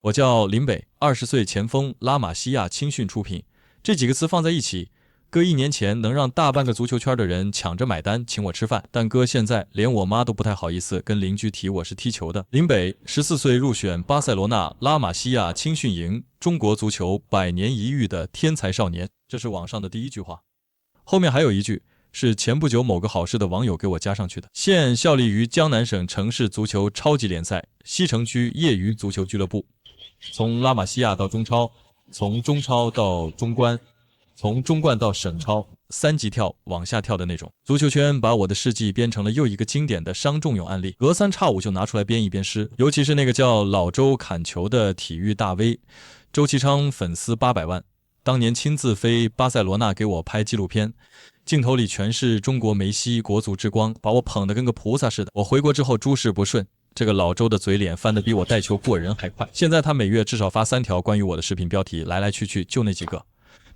我叫林北，20岁前锋，拉玛西亚青训出品。这几个词放在一起，哥1年前能让大半个足球圈的人抢着买单请我吃饭，但哥现在连我妈都不太好意思跟邻居提我是踢球的。林北14岁入选巴塞罗那拉玛西亚青训营，中国足球100年一遇的天才少年。这是网上的第一句话，后面还有一句是前不久某个好事的网友给我加上去的。现效力于江南省城市足球超级联赛西城区业余足球俱乐部，从拉玛西亚到中超，从中超到中冠，从中冠到省超，3级跳往下跳的那种。足球圈把我的事迹编成了又一个经典的伤仲永案例，隔三差五就拿出来编一编诗。尤其是那个叫老周砍球的体育大 V 周其昌，粉丝800万，当年亲自飞巴塞罗那给我拍纪录片，镜头里全是中国梅西国足之光，把我捧得跟个菩萨似的。我回国之后诸事不顺，这个老周的嘴脸翻得比我带球过人还快。现在他每月至少发3条关于我的视频，标题来来去去就那几个：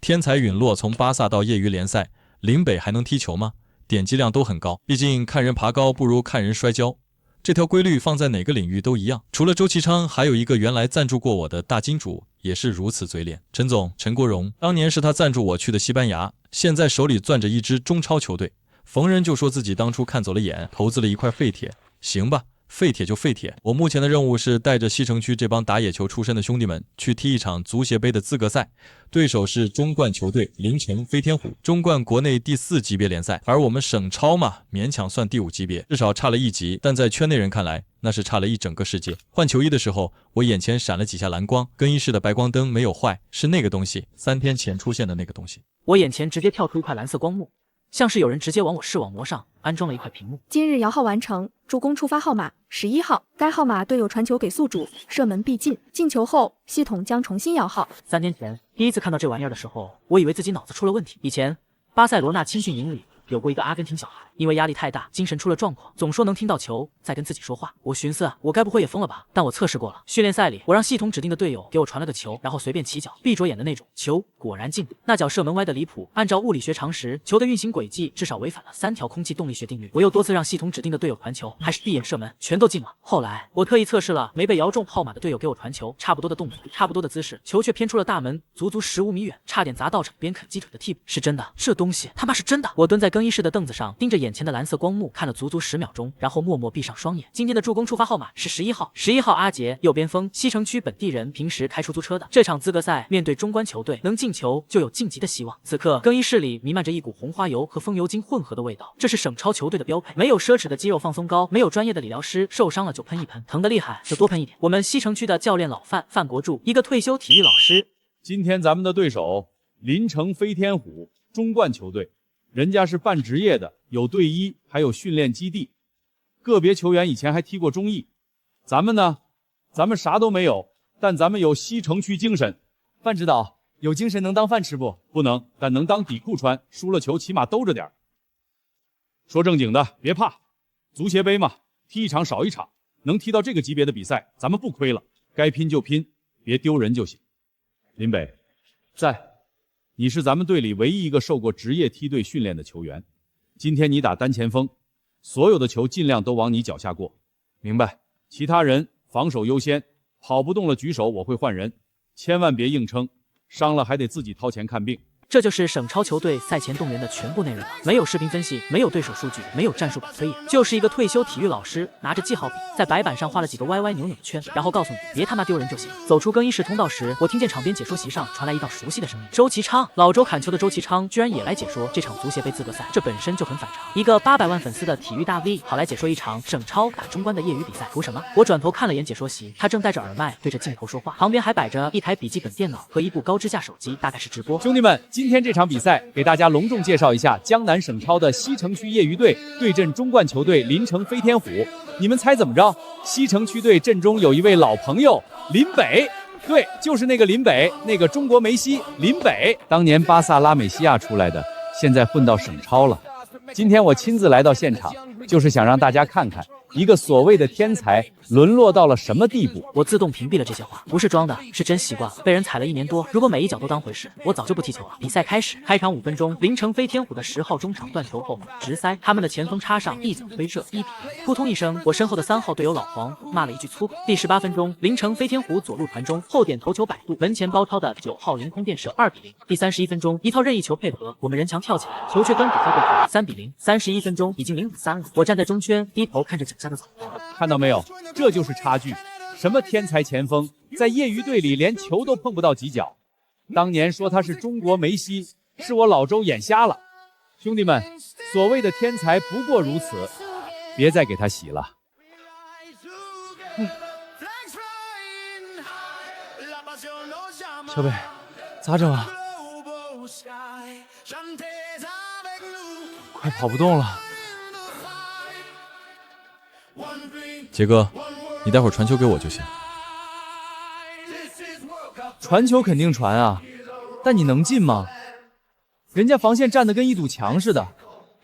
天才陨落，从巴萨到业余联赛，林北还能踢球吗？点击量都很高，毕竟看人爬高不如看人摔跤，这条规律放在哪个领域都一样。除了周其昌，还有一个原来赞助过我的大金主也是如此嘴脸，陈总陈国荣，当年是他赞助我去的西班牙，现在手里攥着一支中超球队，逢人就说自己当初看走了眼，投资了一块废铁。行吧，废铁就废铁。我目前的任务是带着西城区这帮打野球出身的兄弟们去踢一场足协杯的资格赛，对手是中冠球队临城飞天虎，中冠国内第4级别联赛，而我们省超嘛，勉强算第5级别，至少差了1级，但在圈内人看来那是差了一整个世界。换球衣的时候，我眼前闪了几下蓝光，更衣室的白光灯没有坏，是那个东西，3天前出现的那个东西。我眼前直接跳出一块蓝色光幕，像是有人直接往我视网膜上安装了一块屏幕。今日摇号完成，助攻触发号码11号，该号码队友传球给宿主，射门必进，进球后系统将重新摇号。3天前第一次看到这玩意儿的时候，我以为自己脑子出了问题。以前巴塞罗那青训营里有过一个阿根廷小孩，因为压力太大，精神出了状况，总说能听到球在跟自己说话。我寻思我该不会也疯了吧？但我测试过了，训练赛里我让系统指定的队友给我传了个球，然后随便起脚，闭着眼的那种，球果然进，那脚射门歪的离谱。按照物理学常识，球的运行轨迹至少违反了3条空气动力学定律。我又多次让系统指定的队友传球，还是闭眼射门，全都进了。后来我特意测试了没被摇中号码的队友给我传球，差不多的动作，差不多的姿势，球却偏出了大门，足足15米远，差点砸到场边啃鸡腿的替补。是真的，这东西他妈是真的。我蹲在更衣室的凳子上，盯着眼前的蓝色光幕看了足足10秒钟，然后默默闭上双眼。今天的助攻触发号码是11号，11号阿杰，右边锋，西城区本地人，平时开出租车的。这场资格赛面对中冠球队，能进球就有晋级的希望。此刻更衣室里弥漫着一股红花油和风油精混合的味道，这是省超球队的标配。没有奢侈的肌肉放松膏，没有专业的理疗师，受伤了就喷一喷，疼得厉害就多喷一点。我们西城区的教练老范国柱，一个退休体育老师。今天咱们的对手临城飞天虎，中冠球队，人家是半职业的，有队医，还有训练基地，个别球员以前还踢过中乙。咱们呢，咱们啥都没有，但咱们有西城区精神。范指导，有精神能当饭吃不？不能，但能当底裤穿，输了球起码兜着点。说正经的，别怕，足协杯嘛，踢一场少一场，能踢到这个级别的比赛，咱们不亏了，该拼就拼，别丢人就行。林北，在，你是咱们队里唯一一个受过职业梯队训练的球员，今天你打单前锋，所有的球尽量都往你脚下过，明白？其他人防守优先，跑不动了举手，我会换人，千万别硬撑，伤了还得自己掏钱看病。这就是省超球队赛前动员的全部内容了，没有视频分析，没有对手数据，没有战术版推演，就是一个退休体育老师拿着记号笔在白板上画了几个歪歪扭扭的圈，然后告诉你别他妈丢人就行。走出更衣室通道时，我听见场边解说席上传来一道熟悉的声音，周其昌，老周砍球的周其昌居然也来解说这场足协杯资格赛，这本身就很反常。一个800万粉丝的体育大 V 好来解说一场省超打中冠的业余比赛，图什么？我转头看了眼解说席，他正戴着耳麦对着镜头说话，旁边还摆着一台笔记本电脑和一部高支架手机，大概是直播。兄弟们，今天这场比赛给大家隆重介绍一下江南省超的西城区业余队对阵中冠球队临城飞天虎。你们猜怎么着？西城区队阵中有一位老朋友林北，对，就是那个林北，那个中国梅西林北，当年巴萨拉美西亚出来的，现在混到省超了。今天我亲自来到现场，就是想让大家看看一个所谓的天才沦落到了什么地步？我自动屏蔽了这些话，不是装的，是真习惯了。被人踩了1年多，如果每一脚都当回事，我早就不踢球了。比赛开始，开场5分钟，林城飞天虎的10号中场断球后直塞，他们的前锋插上一脚飞射，1比0。扑通一声，我身后的3号队友老黄骂了一句粗口。第18分钟，林城飞天虎左路传中，后点头球摆渡，门前包抄的9号凌空电射，2比0。第31分钟，一套任意球配合，我们人墙跳起来，球却端比赛过去，3比0。31分钟，已经0比3了。我站在中圈，低头看着脚下的草坪。看到没有，这就是差距。什么天才前锋，在业余队里连球都碰不到几脚。当年说他是中国梅西，是我老周眼瞎了。兄弟们，所谓的天才不过如此，别再给他洗了。小北，咋整啊？快跑不动了。杰哥，你待会儿传球给我就行。传球肯定传啊，但你能进吗？人家防线站得跟一堵墙似的，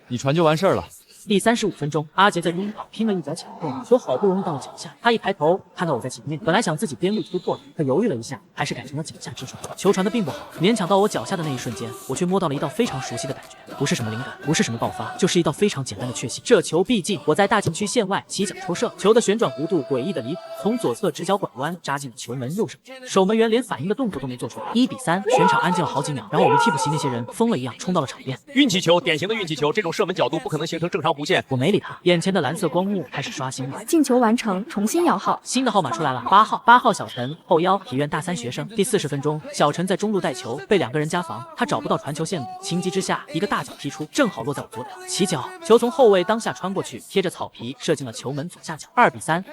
你传就完事儿了。第35分钟，阿杰在拥抱拼了一脚抢控，球好不容易到了脚下，他一抬头看到我在前面，本来想自己边路突破的，可犹豫了一下，还是改成了脚下直传。球传的并不好，勉强到我脚下的那一瞬间，我却摸到了一道非常熟悉的感觉，不是什么灵感，不是什么爆发，就是一道非常简单的确信，这球必进。我在大禁区线外起脚抽射，球的旋转弧度诡异的离谱，从左侧直角拐弯扎进了球门右上角，守门员连反应的动作都没做出来。1比3，全场安静了好几秒，然后我们替补席那些人疯了一样冲到了场边。运气球，典型的运气球，这种射门角度不可能形成正常弧线。我没理他，眼前的蓝色光幕开始刷新了。进球完成，重新摇号。新的号码出来了，8号小陈，后腰，体院大3学生。第40分钟，小陈在中路带球，被2个人夹防，他找不到传球线路，情急之下一个大脚踢出，正好落在我左脚，起脚，球从后卫当下穿过去，贴着草皮射进了球门左下角，2比3。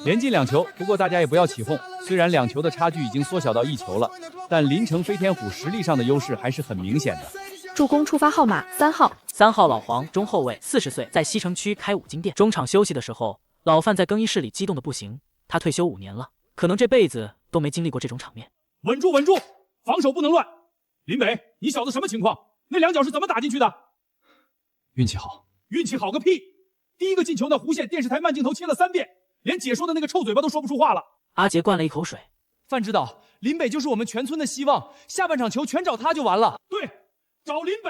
连进2球，不过大家也不要起哄，虽然2球的差距已经缩小到1球了，但林城飞天虎实力上的优势还是很明显的。助攻触发号码3号。3号老黄，中后卫，40岁，在西城区开5金店。中场休息的时候，老范在更衣室里激动的不行。他退休5年了，可能这辈子都没经历过这种场面。稳住，稳住，防守不能乱。林北，你小子什么情况？那2脚是怎么打进去的？运气好。运气好个屁！第一个进球那弧线，电视台慢镜头切了3遍，连解说的那个臭嘴巴都说不出话了。阿杰灌了一口水。范指导，林北就是我们全村的希望，下半场球全找他就完了。对，找林北，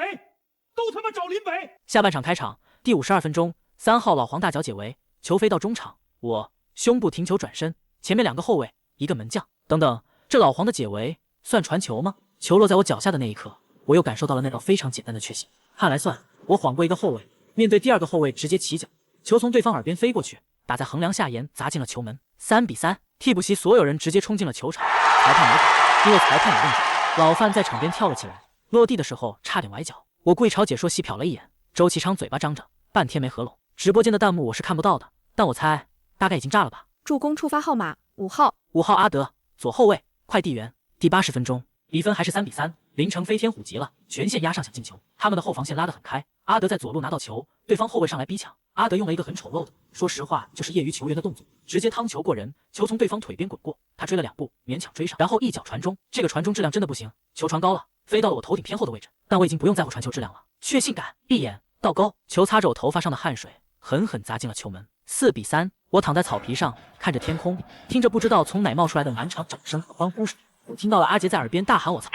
都他妈找林北！下半场开场，第52分钟，3号老黄大脚解围，球飞到中场，我胸部停球转身，前面2个后卫，一个门将。等等，这老黄的解围算传球吗？球落在我脚下的那一刻，我又感受到了那道非常简单的确信。看来算，我晃过一个后卫，面对第2个后卫直接起脚，球从对方耳边飞过去，打在横梁下沿，砸进了球门。3比3，替补席所有人直接冲进了球场，裁判没管，因为裁判有问题。老范在场边跳了起来，落地的时候差点崴脚。我故意朝解说席瞟了一眼，周启昌嘴巴张着，半天没合拢。直播间的弹幕我是看不到的，但我猜大概已经炸了吧。助攻触发号码5号。5号阿德，左后卫，快递员。第80分钟，比分还是3比3，林城飞天虎急了，全线压上想进球，他们的后防线拉得很开。阿德在左路拿到球，对方后卫上来逼抢，阿德用了一个很丑陋的，说实话就是业余球员的动作，直接趟球过人，球从对方腿边滚过，他追了2步，勉强追上，然后一脚传中。这个传中质量真的不行，球传高了，飞到了我头顶偏后的位置，但我已经不用在乎传球质量了，确信感，闭眼倒钩，球擦着我头发上的汗水，狠狠砸进了球门。4比3，我躺在草皮上，看着天空，听着不知道从哪冒出来的满场掌声和欢呼声。我听到了阿杰在耳边大喊我操，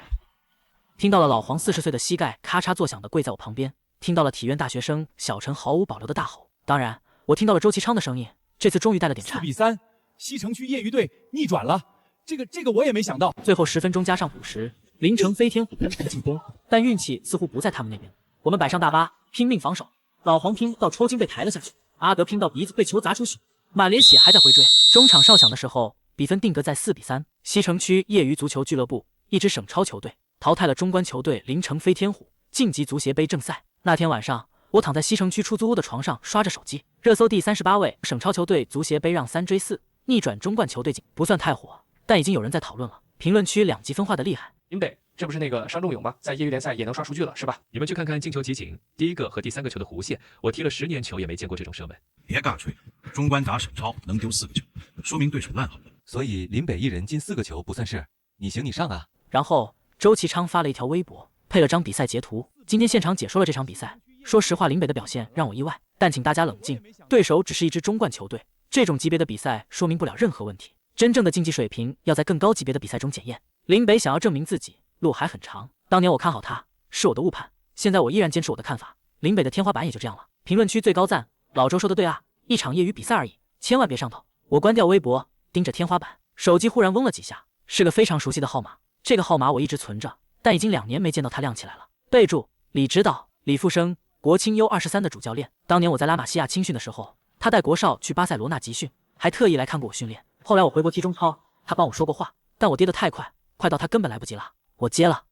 听到了老黄40岁的膝盖咔嚓作响的跪在我旁边，听到了体院大学生小陈毫无保留的大吼，当然我听到了周其昌的声音，这次终于带了点颤。4比3，西城区业余队逆转了，这个我也没想到。最后10分钟加上补时，林城飞天虎进攻，但运气似乎不在他们那边。我们摆上大巴，拼命防守，老黄拼到抽筋被抬了下去，阿德拼到鼻子被球砸出血，满脸血还在回追。中场哨响的时候，比分定格在4比3。西城区业余足球俱乐部，一支省超球队淘汰了中关球队林城飞天虎，晋级足协杯正赛。那天晚上，我躺在西城区出租屋的床上刷着手机，热搜第38位，省超球队足协杯让3追4，逆转中冠球队进，不算太火，但已经有人在讨论了。评论区2极分化的厉害。林北，这不是那个伤仲永吗？在业余联赛也能刷数据了，是吧？你们去看看进球集锦，第1个和第3个球的弧线，我踢了10年球也没见过这种射门。别尬吹，中关打省超能丢4个球，说明对手烂好。所以林北一人进4个球不算事，你行你上啊。然后周其昌发了一条微博，配了张比赛截图。今天现场解说了这场比赛，说实话，林北的表现让我意外，但请大家冷静，对手只是一支中冠球队，这种级别的比赛说明不了任何问题。真正的竞技水平要在更高级别的比赛中检验。林北想要证明自己，路还很长。当年我看好他，是我的误判，现在我依然坚持我的看法。林北的天花板也就这样了。评论区最高赞，老周说的对啊，一场业余比赛而已，千万别上头。我关掉微博，盯着天花板，手机忽然嗡了几下，是个非常熟悉的号码。这个号码我一直存着，但已经2年没见到它亮起来了。备注：李指导，李富生，国青 U23 的主教练。当年我在拉玛西亚青训的时候，他带国少去巴塞罗那集训，还特意来看过我训练。后来我回国踢中超，他帮我说过话，但我跌得太快，快到他根本来不及了。我接了。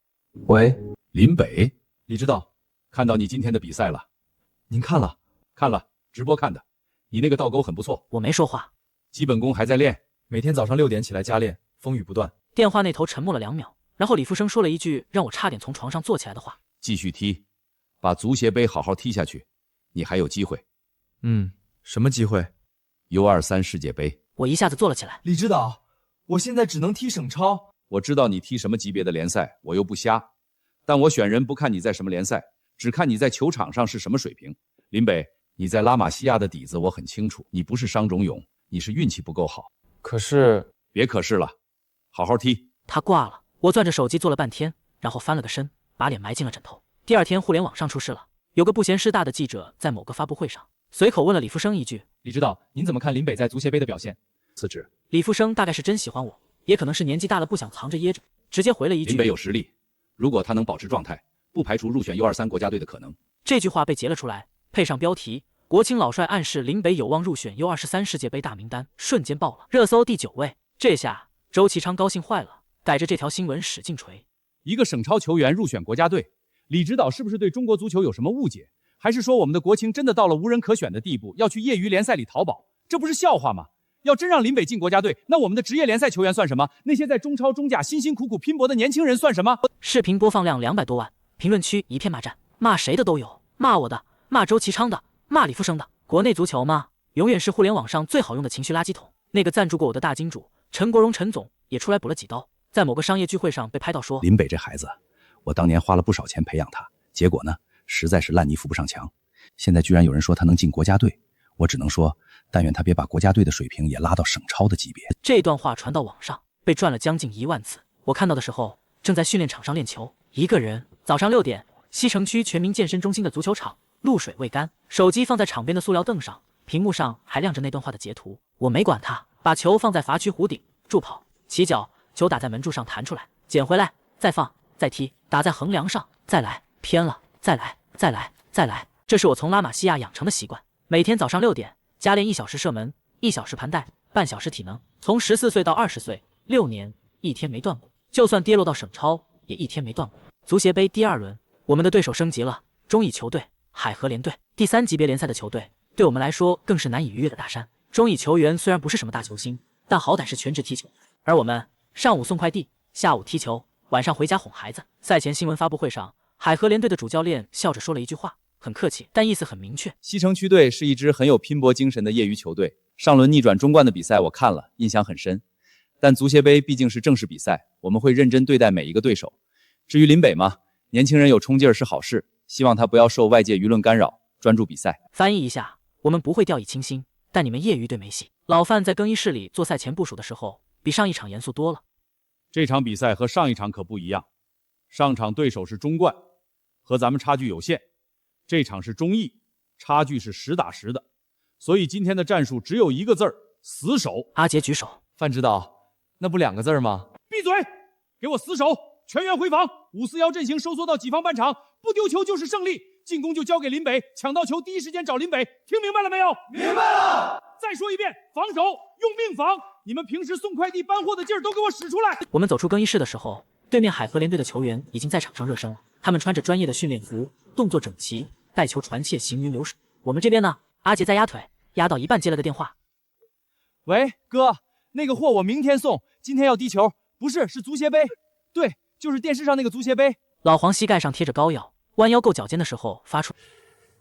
喂，林北，李指导，看到你今天的比赛了。您看了？看了，直播看的。你那个倒钩很不错。我没说话。基本功还在练，每天早上6点起来加练，风雨不断。电话那头沉默了2秒，然后李富生说了一句让我差点从床上坐起来的话：继续踢，把足协杯好好踢下去，你还有机会。什么机会？U23世界杯。我一下子坐了起来。李指导，我现在只能踢省超。我知道你踢什么级别的联赛，我又不瞎，但我选人不看你在什么联赛，只看你在球场上是什么水平。林北，你在拉玛西亚的底子我很清楚，你不是伤仲永，你是运气不够好。可是，别可是了，好好踢。他挂了，我攥着手机坐了半天，然后翻了个身，把脸埋进了枕头。第二天互联网上出事了，有个不嫌事大的记者在某个发布会上随口问了李富生一句：李指导，您怎么看林北在足协杯的表现？辞职。李富生大概是真喜欢我，也可能是年纪大了不想藏着掖着，直接回了一句：林北有实力，如果他能保持状态，不排除入选 U23 国家队的可能。这句话被截了出来，配上标题：国青老帅暗示林北有望入选 U23 世界杯大名单，瞬间爆了，热搜第9位。这下周启昌高兴坏了，逮着这条新闻使劲锤。一个省超球员入选国家队，李指导是不是对中国足球有什么误解？还是说我们的国青真的到了无人可选的地步，要去业余联赛里淘宝？这不是笑话吗？要真让林北进国家队，那我们的职业联赛球员算什么？那些在中超、中甲辛辛苦苦拼搏的年轻人算什么？视频播放量200多万，评论区一片骂战，骂谁的都有，骂我的，骂周启昌的，骂李富生的。国内足球嘛，永远是互联网上最好用的情绪垃圾桶。那个赞助过我的大金主陈国荣陈总也出来补了几刀，在某个商业聚会上被拍到说：林北这孩子，我当年花了不少钱培养他，结果呢，实在是烂泥扶不上墙。现在居然有人说他能进国家队，我只能说，但愿他别把国家队的水平也拉到省超的级别。这段话传到网上，被转了将近1万次。我看到的时候，正在训练场上练球，一个人。早上6点，西城区全民健身中心的足球场，露水未干，手机放在场边的塑料凳上，屏幕上还亮着那段话的截图。我没管他，把球放在罚区弧顶，助跑、起脚，球打在门柱上弹出来，捡回来，再放，再踢，打在横梁上，再来，偏了，再来，再来，再来。这是我从拉玛西亚养成的习惯。每天早上6点，加练1小时射门，1小时盘带，半小时体能。从14岁到20岁，6年，一天没断过。就算跌落到省超，也一天没断过。足协杯第2轮，我们的对手升级了，中乙球队海河联队，第3级别联赛的球队，对我们来说更是难以逾越的大山。中乙球员虽然不是什么大球星，但好歹是全职踢球，而我们上午送快递，下午踢球，晚上回家哄孩子。赛前新闻发布会上，海河联队的主教练笑着说了一句话，很客气，但意思很明确。西城区队是一支很有拼搏精神的业余球队，上轮逆转中冠的比赛我看了，印象很深。但足协杯毕竟是正式比赛，我们会认真对待每一个对手。至于林北嘛，年轻人有冲劲儿是好事，希望他不要受外界舆论干扰，专注比赛。翻译一下，我们不会掉以轻心，但你们业余队没戏。老范在更衣室里做赛前部署的时候，比上一场严肃多了。这场比赛和上一场可不一样，上场对手是中冠，和咱们差距有限。这场是中乙，差距是实打实的，所以今天的战术只有一个字儿：死守。阿杰举手，范指导，那不2个字吗？闭嘴！给我死守，全员回防，541阵型收缩到己方半场，不丢球就是胜利。进攻就交给林北，抢到球第一时间找林北，听明白了没有？明白了。再说一遍，防守用命防，你们平时送快递搬货的劲儿都给我使出来。我们走出更衣室的时候，对面海河联队的球员已经在场上热身了，他们穿着专业的训练服，动作整齐，带球传切行云流水。我们这边呢，阿杰在压腿，压到一半接了个电话。喂，哥，那个货我明天送，今天要踢球，不是，是足协杯。对，就是电视上那个足协杯。老黄膝盖上贴着膏药，弯腰够脚尖的时候发出。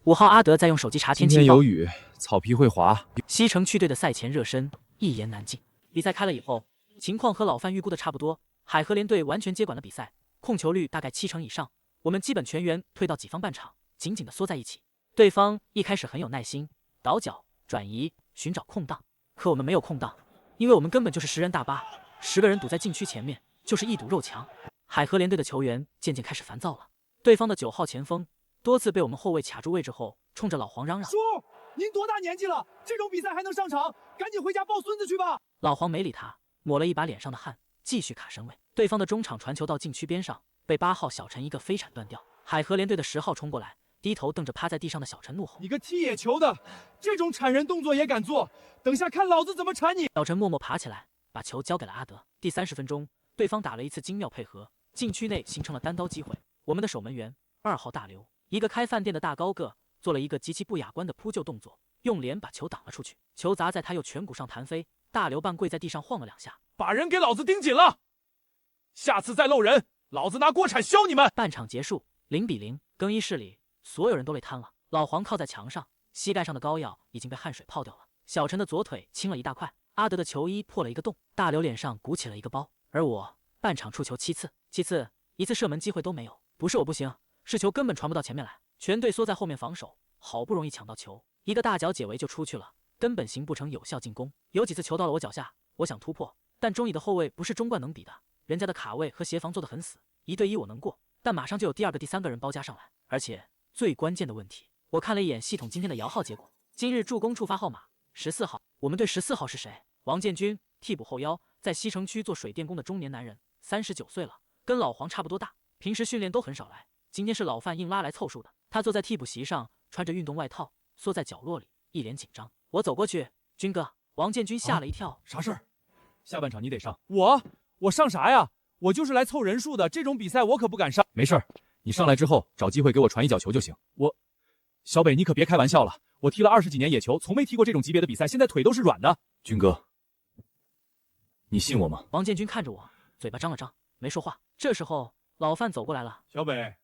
5号阿德在用手机查天气预报。今天有雨，草皮会滑。西城区队的赛前热身一言难尽。比赛开了以后，情况和老范预估的差不多，海河联队完全接管了比赛，控球率大概70%以上。我们基本全员退到己方半场，紧紧地缩在一起。对方一开始很有耐心，倒脚、转移、寻找空档，可我们没有空档，因为我们根本就是10人大巴，10个人堵在禁区前面，就是一堵肉墙。海河联队的球员渐渐开始烦躁了，对方的9号前锋多次被我们后卫卡住位置后，冲着老黄嚷嚷：“叔，您多大年纪了？这种比赛还能上场？赶紧回家抱孙子去吧！”老黄没理他，抹了一把脸上的汗，继续卡身位。对方的中场传球到禁区边上，被8号小陈一个飞铲断掉。海河联队的10号冲过来，低头瞪着趴在地上的小陈怒吼：“你个踢野球的，这种铲人动作也敢做？等下看老子怎么铲你！”小陈默默爬起来，把球交给了阿德。第30分钟，对方打了一次精妙配合，禁区内形成了单刀机会。我们的守门员2号大刘，一个开饭店的大高个，做了一个极其不雅观的扑救动作，用脸把球挡了出去，球砸在他右颧骨上弹飞，大刘半跪在地上晃了2下。把人给老子盯紧了，下次再漏人，老子拿锅铲削你们！半场结束，0-0。更衣室里所有人都累瘫了，老黄靠在墙上，膝盖上的膏药已经被汗水泡掉了。小陈的左腿青了一大块，阿德的球衣破了一个洞，大刘脸上鼓起了一个包，而我半场触球7次，7次1次射门机会都没有。不是我不行，是球根本传不到前面来，全队缩在后面防守，好不容易抢到球，一个大脚解围就出去了，根本形不成有效进攻。有几次球到了我脚下，我想突破，但中乙的后卫不是中冠能比的，人家的卡位和协防做得很死，1对1我能过，但马上就有第2个、第3个人包夹上来。而且最关键的问题，我看了一眼系统今天的摇号结果，今日助攻触发号码14号。我们队14号是谁？王建军，替补后腰，在西城区做水电工的中年男人，39岁了，跟老黄差不多大，平时训练都很少来，今天是老范硬拉来凑数的。他坐在替补席上，穿着运动外套，缩在角落里，一脸紧张。我走过去，军哥。王建军吓了一跳，啥事儿？下半场你得上。我上啥呀？我就是来凑人数的，这种比赛我可不敢上。没事儿，你上来之后找机会给我传一脚球就行。小北，你可别开玩笑了，我踢了20几年野球，从没踢过这种级别的比赛，现在腿都是软的。军哥，你信我吗？王建军看着我，嘴巴张了张，没说话。这时候老范走过来了。小北，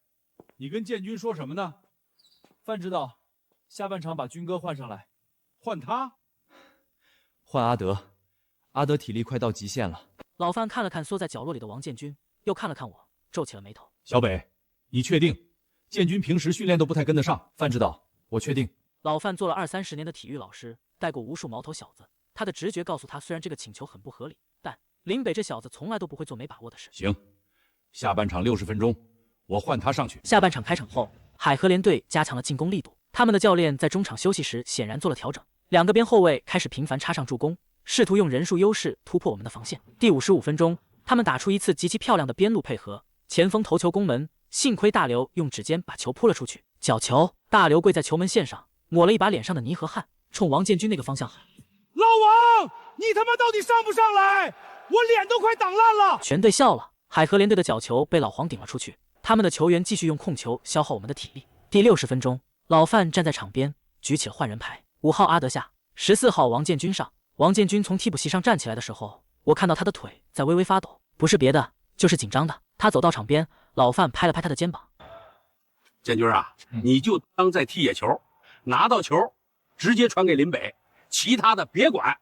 你跟建军说什么呢？范指导，下半场把军哥换上来。换他？换阿德，阿德体力快到极限了。老范看了看缩在角落里的王建军，又看了看我，皱起了眉头。小北，你确定？建军平时训练都不太跟得上。范指导，我确定。老范做了20-30年的体育老师，带过无数毛头小子，他的直觉告诉他，虽然这个请求很不合理，但林北这小子从来都不会做没把握的事。行，下半场60分钟，我换他上去。下半场开场后，海河联队加强了进攻力度，他们的教练在中场休息时显然做了调整，2个边后卫开始频繁插上助攻，试图用人数优势突破我们的防线。第55分钟，他们打出一次极其漂亮的边路配合，前锋头球攻门，幸亏大刘用指尖把球扑了出去，角球。大刘跪在球门线上，抹了一把脸上的泥和汗，冲王建军那个方向喊：“老王，你他妈到底上不上来？我脸都快挡烂了！”全队笑了。海河联队的角球被老黄顶了出去，他们的球员继续用控球消耗我们的体力。第60分钟，老范站在场边举起了换人牌，5号阿德下，14号王建军上。王建军从替补席上站起来的时候，我看到他的腿在微微发抖，不是别的，就是紧张的。他走到场边，老范拍了拍他的肩膀：“建军啊，你就当在踢野球，拿到球直接传给林北，其他的别管。”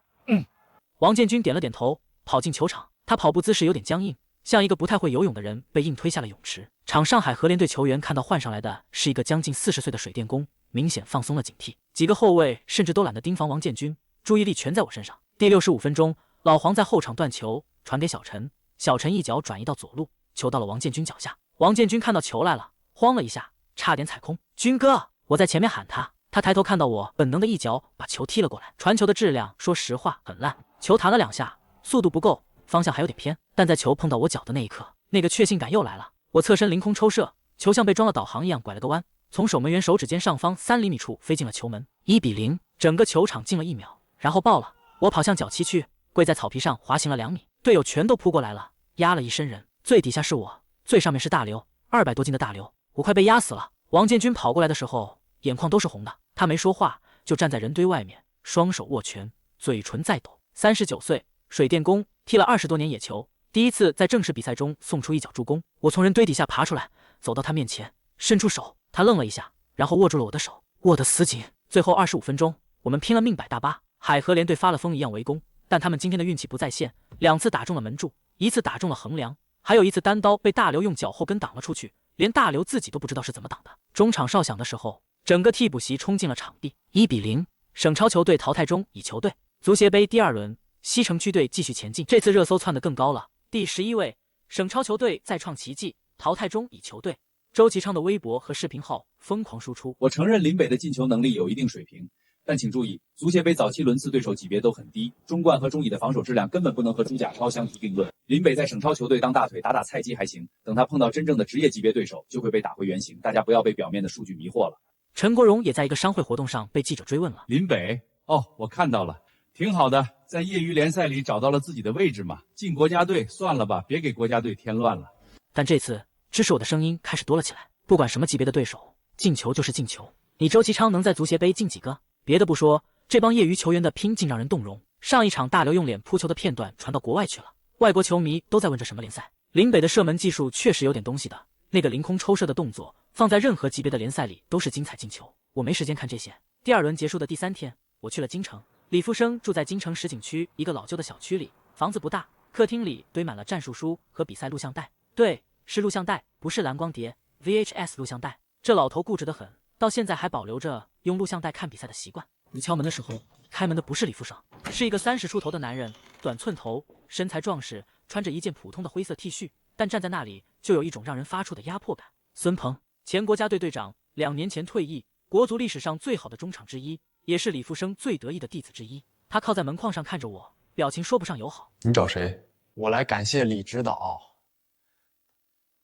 王建军点了点头，跑进球场。他跑步姿势有点僵硬，像一个不太会游泳的人被硬推下了泳池。场上海河联队球员看到换上来的是一个将近40岁的水电工，明显放松了警惕。几个后卫甚至都懒得盯防王建军，注意力全在我身上。第65分钟，老黄在后场断球传给小陈，小陈一脚转移到左路，球到了王建军脚下。王建军看到球来了，慌了一下，差点踩空。军哥，我在前面喊他，他抬头看到我，本能的一脚把球踢了过来。传球的质量说实话很烂，球弹了2下，速度不够，方向还有点偏，但在球碰到我脚的那一刻，那个确信感又来了。我侧身凌空抽射，球像被装了导航一样拐了个弯，从守门员手指尖上方3厘米处飞进了球门。1-0，整个球场静了1秒，然后爆了。我跑向角旗区，跪在草皮上滑行了2米，队友全都扑过来了，压了一身人。最底下是我，最上面是大刘，200多斤的大刘，我快被压死了。王建军跑过来的时候，眼眶都是红的，他没说话，就站在人堆外面，双手握拳，嘴唇在抖。39岁，水电工，踢了20多年野球，第一次在正式比赛中送出一脚助攻。我从人堆底下爬出来，走到他面前，伸出手，他愣了一下，然后握住了我的手，握得死紧。最后25分钟，我们拼了命摆大巴，海河联队发了疯一样围攻，但他们今天的运气不在线，2次打中了门柱，1次打中了横梁，还有1次单刀被大刘用脚后跟挡了出去，连大刘自己都不知道是怎么挡的。中场哨响的时候，整个替补席冲进了场地，1-0，省超球队淘汰中乙球队。足协杯第2轮，西城区队继续前进，这次热搜窜得更高了。第11位，省超球队再创奇迹，淘汰中乙球队。周其昌的微博和视频号疯狂输出。我承认林北的进球能力有一定水平，但请注意，足协杯早期轮次对手级别都很低，中冠和中乙的防守质量根本不能和朱甲超相提并论。林北在省超球队当大腿打打菜鸡还行，等他碰到真正的职业级别对手，就会被打回原形。大家不要被表面的数据迷惑了。陈国荣也在一个商会活动上被记者追问了。林北，哦，我看到了，挺好的，在业余联赛里找到了自己的位置嘛。进国家队算了吧，别给国家队添乱了。但这次支持我的声音开始多了起来。不管什么级别的对手，进球就是进球。你周其昌能在足协杯进几个？别的不说，这帮业余球员的拼劲让人动容。上一场大刘用脸扑球的片段传到国外去了，外国球迷都在问这什么联赛。林北的射门技术确实有点东西的，那个凌空抽射的动作放在任何级别的联赛里都是精彩进球。我没时间看这些。第2轮结束的第3天，我去了京城。李富生住在京城石景区一个老旧的小区里，房子不大，客厅里堆满了战术书和比赛录像带。对，是录像带，不是蓝光碟。VHS 录像带，这老头固执得很，到现在还保留着用录像带看比赛的习惯。你敲门的时候，开门的不是李富生，是一个30出头的男人，短寸头，身材壮实，穿着一件普通的灰色 T 恤，但站在那里就有一种让人发怵的压迫感。孙鹏，前国家队队长，2年前退役，国足历史上最好的中场之一，也是李富生最得意的弟子之一。他靠在门框上看着我，表情说不上友好。你找谁？我来感谢李指导，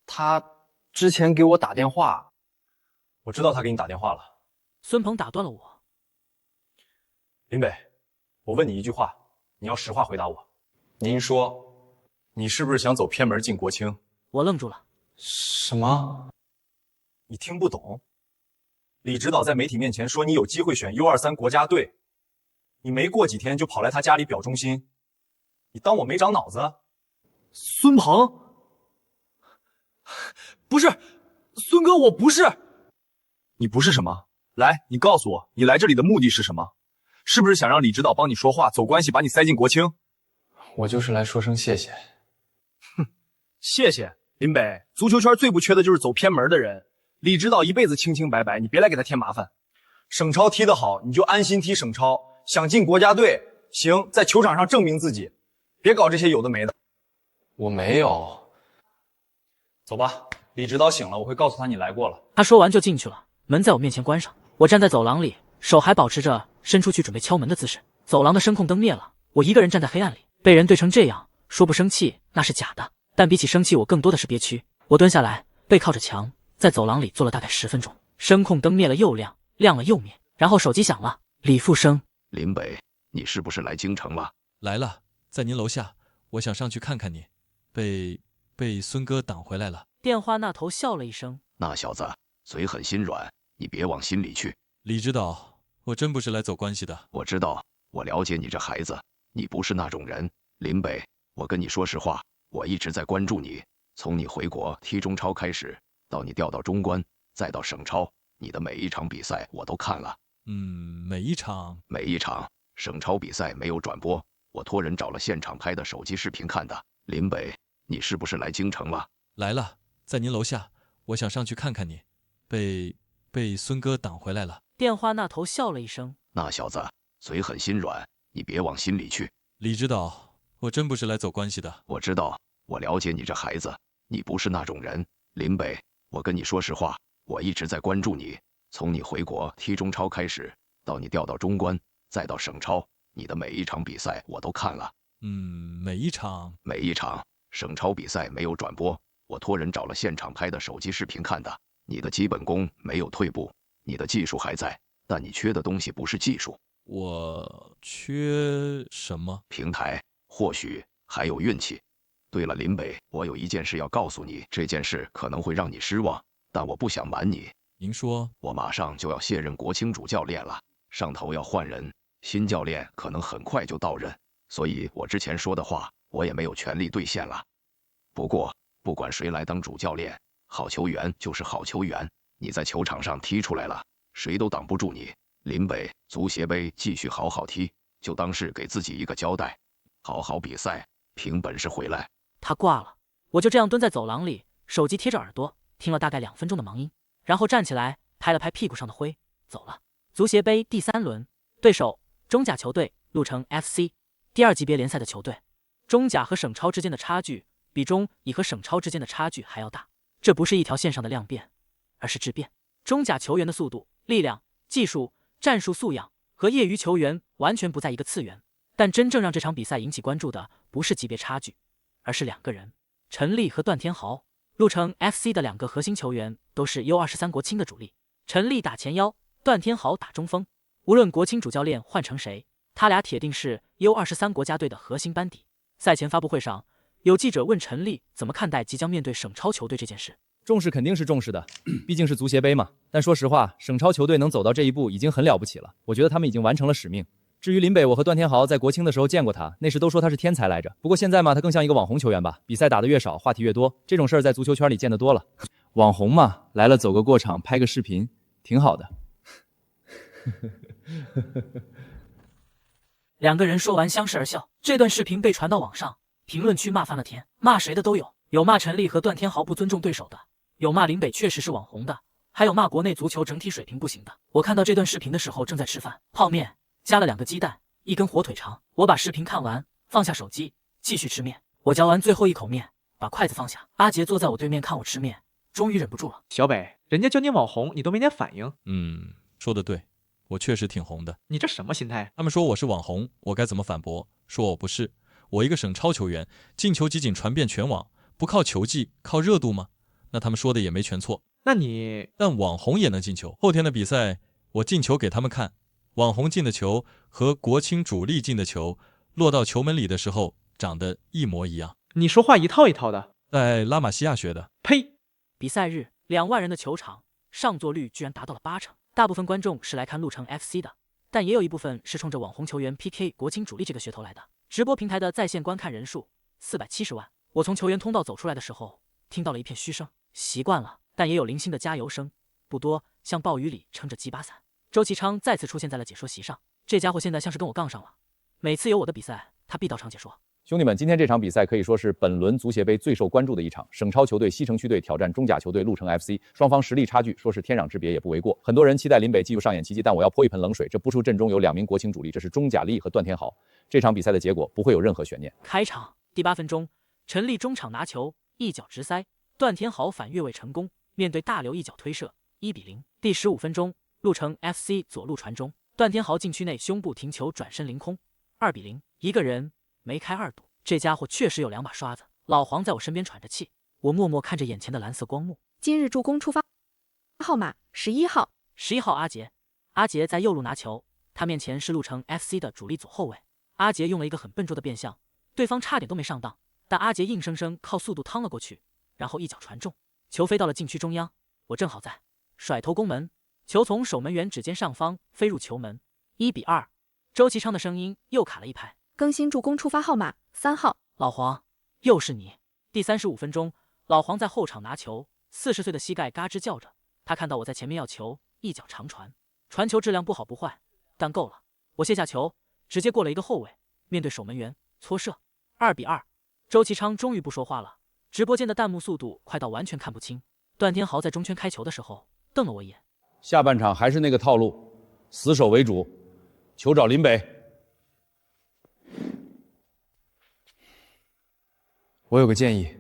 他之前给我打电话，我知道他给你打电话了。孙鹏打断了我。林北，我问你一句话，你要实话回答我。您说，你是不是想走偏门进国青？我愣住了。什么？你听不懂？李指导在媒体面前说你有机会选 U23国家队，你没过几天就跑来他家里表忠心，你当我没长脑子？孙鹏。不是，孙哥，我不是。你不是什么？来，你告诉我，你来这里的目的是什么？是不是想让李指导帮你说话，走关系，把你塞进国青？我就是来说声谢谢。哼，谢谢。林北，足球圈最不缺的就是走偏门的人。李指导一辈子清清白白，你别来给他添麻烦。省超踢得好，你就安心踢省超；想进国家队，行，在球场上证明自己，别搞这些有的没的。我没有。走吧，李指导醒了，我会告诉他你来过了。他说完就进去了，门在我面前关上。我站在走廊里，手还保持着伸出去准备敲门的姿势。走廊的声控灯灭了，我一个人站在黑暗里，被人对成这样，说不生气那是假的，但比起生气，我更多的是憋屈。我蹲下来，背靠着墙，在走廊里坐了大概10分钟。声控灯灭了又亮，亮了又灭，然后手机响了。李富生，林北，你是不是来京城了？来了，在您楼下，我想上去看看你，被孙哥挡回来了。电话那头笑了一声，那小子嘴狠心软，你别往心里去。李指导，我真不是来走关系的。我知道，我了解你这孩子，你不是那种人。林北，我跟你说实话，我一直在关注你，从你回国踢中超开始，到你调到中冠，再到省超，你的每一场比赛我都看了。每一场。省超比赛没有转播，我托人找了现场拍的手机视频看的。林北，你是不是来京城了？来了，在您楼下，我想上去看看你，被孙哥挡回来了。电话那头笑了一声，那小子嘴狠心软，你别往心里去。李指导，我真不是来走关系的。我知道，我了解你这孩子，你不是那种人。林北，我跟你说实话，我一直在关注你，从你回国踢中超开始，到你调到中冠，再到省超，你的每一场比赛我都看了。每一场。省超比赛没有转播，我托人找了现场拍的手机视频看的。你的基本功没有退步，你的技术还在，但你缺的东西不是技术。我缺什么？平台，或许还有运气。对了，林北，我有一件事要告诉你，这件事可能会让你失望，但我不想瞒你。您说？我马上就要卸任国青主教练了，上头要换人，新教练可能很快就到任，所以我之前说的话，我也没有全力兑现了。不过，不管谁来当主教练，好球员就是好球员，你在球场上踢出来了，谁都挡不住你。林北，足协杯继续好好踢，就当是给自己一个交代，好好比赛，凭本事回来。他挂了，我就这样蹲在走廊里，手机贴着耳朵，听了大概2分钟的忙音，然后站起来拍了拍屁股上的灰，走了。足协杯第3轮，对手中甲球队鹿城 FC， 第2级别联赛的球队。中甲和省超之间的差距比中乙和省超之间的差距还要大，这不是一条线上的量变，而是质变。中甲球员的速度、力量、技术、战术素养和业余球员完全不在一个次元，但真正让这场比赛引起关注的不是级别差距，而是2个人，陈立和段天豪。鹿城 FC 的2个核心球员都是 U23 国青的主力，陈立打前腰，段天豪打中锋。无论国青主教练换成谁，他俩铁定是 U23 国家队的核心班底。赛前发布会上，有记者问陈立怎么看待即将面对省超球队这件事。重视肯定是重视的，毕竟是足协杯嘛。但说实话，省超球队能走到这一步已经很了不起了，我觉得他们已经完成了使命。至于林北，我和段天豪在国青的时候见过他，那时都说他是天才来着。不过现在嘛，他更像一个网红球员吧，比赛打得越少，话题越多，这种事儿在足球圈里见得多了。网红嘛，来了走个过场，拍个视频，挺好的。2个人说完相视而笑。这段视频被传到网上，评论区骂翻了天，骂谁的都有，有骂陈立和段天豪不尊重对手的，有骂林北确实是网红的，还有骂国内足球整体水平不行的。我看到这段视频的时候正在吃饭，泡面加了2个鸡蛋，1根火腿肠。我把视频看完，放下手机，继续吃面。我嚼完最后一口面，把筷子放下。阿杰坐在我对面看我吃面，终于忍不住了。小北，人家叫你网红，你都没点反应。说得对，我确实挺红的。你这什么心态？他们说我是网红，我该怎么反驳？说我不是，我一个省超球员，进球集锦传遍全网，不靠球技，靠热度吗？那他们说的也没全错。但网红也能进球。后天的比赛，我进球给他们看。网红进的球和国青主力进的球落到球门里的时候长得一模一样。你说话一套一套的。在拉玛西亚学的。呸！比赛日2万人的球场上座率居然达到了80%，大部分观众是来看鹿城 FC 的，但也有一部分是冲着网红球员 PK 国青主力这个噱头来的。直播平台的在线观看人数470万。我从球员通道走出来的时候，听到了一片嘘声，习惯了，但也有零星的加油声，不多，像暴雨里撑着鸡巴伞。周其昌再次出现在了解说席上，这家伙现在像是跟我杠上了，每次有我的比赛，他必到场解说。兄弟们，今天这场比赛可以说是本轮足协杯最受关注的一场，省超球队西城区队挑战中甲球队鹿城 FC， 双方实力差距说是天壤之别也不为过。很多人期待林北继续上演奇迹，但我要泼一盆冷水，这不出阵中有2名国青主力，这是钟甲利和段天豪。这场比赛的结果不会有任何悬念。开场第8分钟，陈立中场拿球，一脚直塞，段天豪反越位成功，面对大刘一脚推射，1-0。第15分钟，鹿城 FC 左路传中，段天豪禁区内胸部停球转身凌空，2-0。一个人梅开2度，这家伙确实有2把刷子。老黄在我身边喘着气，我默默看着眼前的蓝色光幕。今日助攻出发号码11号，11号阿杰。阿杰在右路拿球，他面前是鹿城 FC 的主力左后卫。阿杰用了一个很笨拙的变向，对方差点都没上当，但阿杰硬生生靠速度趟了过去，然后一脚传中，球飞到了禁区中央。我正好在，甩头攻门，球从守门员指尖上方飞入球门，1-2。周其昌的声音又卡了一拍。更新助攻出发号码3号，老黄，又是你。第35分钟，老黄在后场拿球，40岁的膝盖嘎吱叫着，他看到我在前面要球，一脚长传，传球质量不好不坏，但够了。我卸下球，直接过了一个后卫，面对守门员搓射，2-2。周其昌终于不说话了，直播间的弹幕速度快到完全看不清。段天豪在中圈开球的时候瞪了我一眼。下半场还是那个套路，死守为主，球找林北。我有个建议。